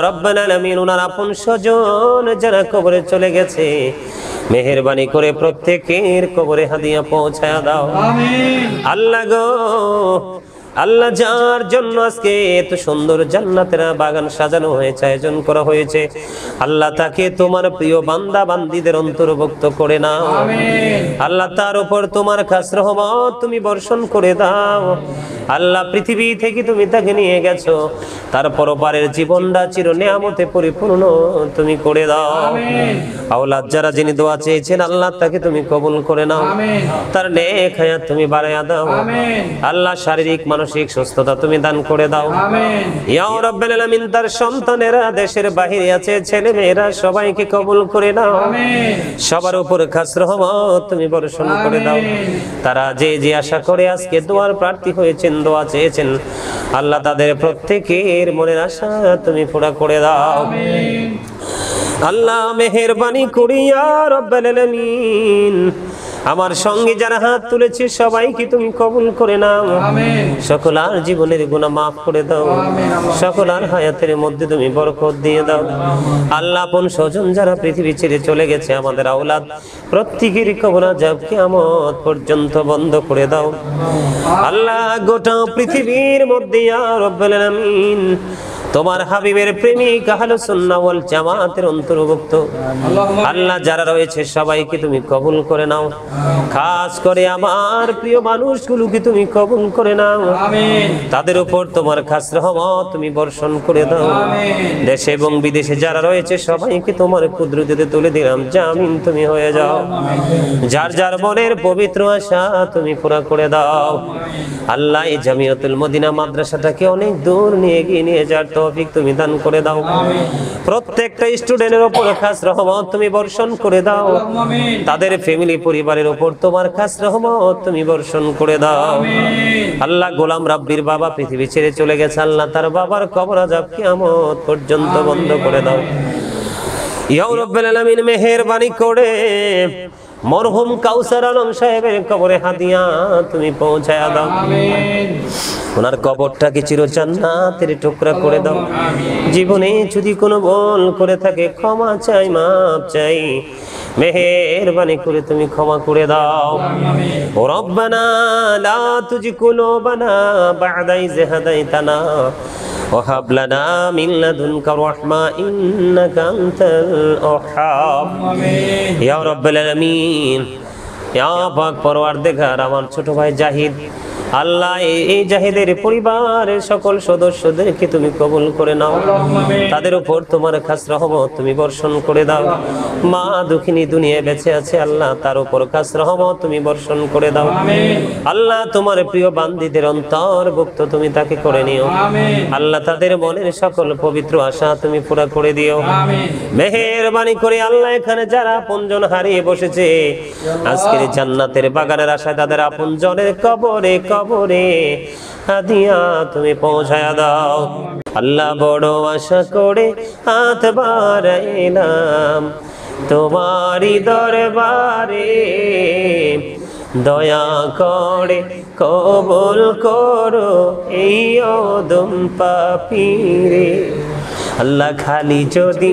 রাব্বাল আলামিন ওনার আপন স্বজন যারা কবরে চলে গেছে, মেহেরবানি করে প্রত্যেকের কবরে হাদিয়া পৌঁছায়া দাও। আমিন। আল্লাহ গো, আল্লাহ যার জন্য আজকে এত সুন্দর জান্নাতের বাগান সাজানো হয়েছে, আয়োজন করা হয়েছে, আল্লাহ তাকে তোমার প্রিয় বান্দা বান্দীদের অন্তর্ভুক্ত করে নাও। আমিন। আল্লাহ তার উপর তোমার খাস রহমত তুমি বর্ষণ করে দাও। আল্লাহ পৃথিবী থেকে তুমি তাকে নিয়ে গেছো, তার পরপারের জীবনটা চির নিয়ামতে পরিপূর্ণ তুমি করে দাও। আমিন। আওলাদ যারা যিনি দোয়া চেয়েছেন আল্লাহ তাকে তুমি কবুল করে নাও, আমিন। তার নেক হায়াত তুমি বাড়ায়া দাও। আমিন। আল্লাহ শারীরিক মানসিক সুস্থতা তুমি দান করে দাও। আমিন। ইয়া রাব্বাল আলামিন তার সন্তানেরা দেশের বাহিরে আছে, ছেলে মেয়েরা সবাইকে কবুল করে নাও। আমিন। সবার উপর খাস রহমত তুমি বর্ষণ করে দাও। আমিন। তারা যে যে আশা করে আজকে দোয়ার প্রার্থী হয়েছেন, দোয়া চেয়েছেন, আল্লাহ তাদের প্রত্যেকের মনের আশা তুমি পুরা করে দাও। আমিন। আল্লাহ মেহেরবানি করিয়া রব্বাল আলামিন আমার সঙ্গে যারা হাত তুলেছে সবাইকে তুমি কবুল করে নাও। আমিন। সকলার জীবনের গুনাহ মাফ করে দাও। আমিন। সকলার হায়াতের মধ্যে তুমি বরকত দিয়ে দাও। আল্লাহ আপন স্বজন যারা পৃথিবী ছেড়ে চলে গেছে, আমাদের আওলাদ প্রত্যেকের কবর আযাব কিয়ামত পর্যন্ত বন্ধ করে দাও। আল্লাহ গোটা পৃথিবীর মধ্যে ইয়া রাব্বাল আলামিন তোমার হাবিবের প্রেমিক আহলুস সুন্নাহ ওয়াল জামাতের অন্তর্ভুক্ত আল্লাহ যারা রয়েছে সবাইকে তুমি কবুল করে নাও। খাস করে আমার প্রিয় মানুষগুলোকে তুমি কবুল করে নাও। আমিন। তাদের উপর তোমার খাস রহমত তুমি বর্ষণ করে দাও। আমিন। দেশে এবং বিদেশে যারা রয়েছে সবাইকে তোমার কুদরতে তুলে দিলাম, জামিন তুমি হয়ে যাও। যার যার মনের পবিত্র আশা তুমি পুরা করে দাও। আল্লাহ এই জামিয়াতুল মদিনা মাদ্রাসাটাকে অনেক দূর নিয়ে গিয়ে নিয়ে যাওয়ার তৌফিক তুমি দান করে দাও। প্রত্যেকটা স্টুডেন্টের উপর খাস রহমত তুমি বর্ষণ করে দাও। আমিন। তাদের ফ্যামিলি পরিবারের উপর তোমার খাস রহমত তুমি বর্ষণ করে দাও। আমিন। আল্লাহ গোলাম রাব্বির বাবা পৃথিবী ছেড়ে চলে গেছে, আল্লাহ তার বাবার কবর আযাব কিয়ামত পর্যন্ত বন্ধ করে দাও। ইয়া রাব্বাল আলামিন মেহেরবানি করে মরহুম কাউসার আলম সাহেবের কবরে হাদিয়া তুমি পৌঁছায়া দাও। আমিন। ওনার কবরটাকে চির জান্নাতের টুকরা করে দাও। জীবনে যদি কোনো ভুল করে থাকে ক্ষমা চাই, মাপ চাই, মেহেরবানি করে তুমি ক্ষমা করে দাও। ও রব্বানা লা তুজি কুলুবানা বা'দা ইয হাদাইতানা ওয়া হাব লানা মিন লাদুনকা রাহমা ইন্নাকা আনতাল ওয়াহ্হাব। আমিন। ইয়া রাব্বাল আলামিন, ইয়া পাক পরওয়ারদিগার আমার ছোট ভাই জাহিদ, আল্লাহ এই জাহিদের পরিবারের সকল সদস্যদেরকে তুমি কবুল করে নাও। তাদের উপর তোমার খাস রহমত তুমি বর্ষণ করে দাও। মা দুঃখিনী দুনিয়ায় বেঁচে আছে, আল্লাহ তার উপর খাস রহমত তুমি বর্ষণ করে দাও। আল্লাহ তোমার প্রিয় বান্দীদের অন্তর্ভুক্ত তুমি তাকে করে নিও। আল্লাহ তাদের মনের সকল পবিত্র আশা তুমি পুরা করে দিও। মেহেরবানি করে আল্লাহ এখানে যারা আপনজন হারিয়ে বসেছে আজকের জান্নাতের বাগানের আশায় তাদের আপনজনের কবরে কবরে হাদিয়া তুমি পৌঁছায়া দাও। আল্লাহ বড় আশা করে হাত বাড়াইলাম তোমারই দরবারে, দয়া করে কবুল করো এই অদম পাপীরে। আল্লাহ খালি যদি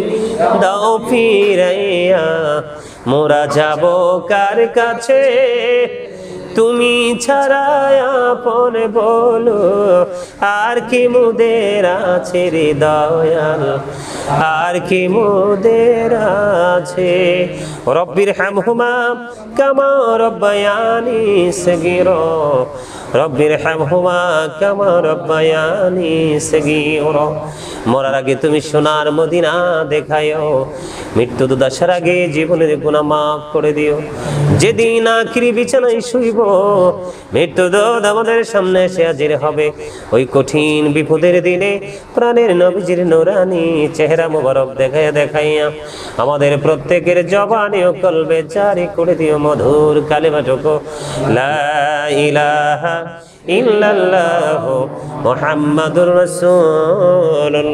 দাও ফিরাইয়া, মোরা যাব কার কাছে? তুমি ছাড়া আপন বলো আর কি মোদের আছে রে দয়াল, আর কি মোদের আছে? রব্বির হামহুমা কামা রব্বায়ানি সগীরা, রব্বির হামহুমা কামা রব্বায়ানি সগীরা। মরার আগে তুমি সোনার মদিনা দেখায়ও, মৃত্যু দুদাসার আগে জীবনের গুনাহ মাফ করে দিও। যেদিন আখিরি বিছানায় শুইব, মৃত্যু দূত আমাদের সামনে এসে হাজির হবে, ওই কঠিন বিপদের দিনে প্রাণের নবীজির নূরানি চেহারা মোবারক দেখাইয়া দেখাইয়া আমাদের প্রত্যেকের জবানে ও কলবে জারি করে দিও মধুর কালিমাটুকু লা ইলাহা ইল্লাল্লাহু মুহাম্মাদুর রাসূলুল্লাহ।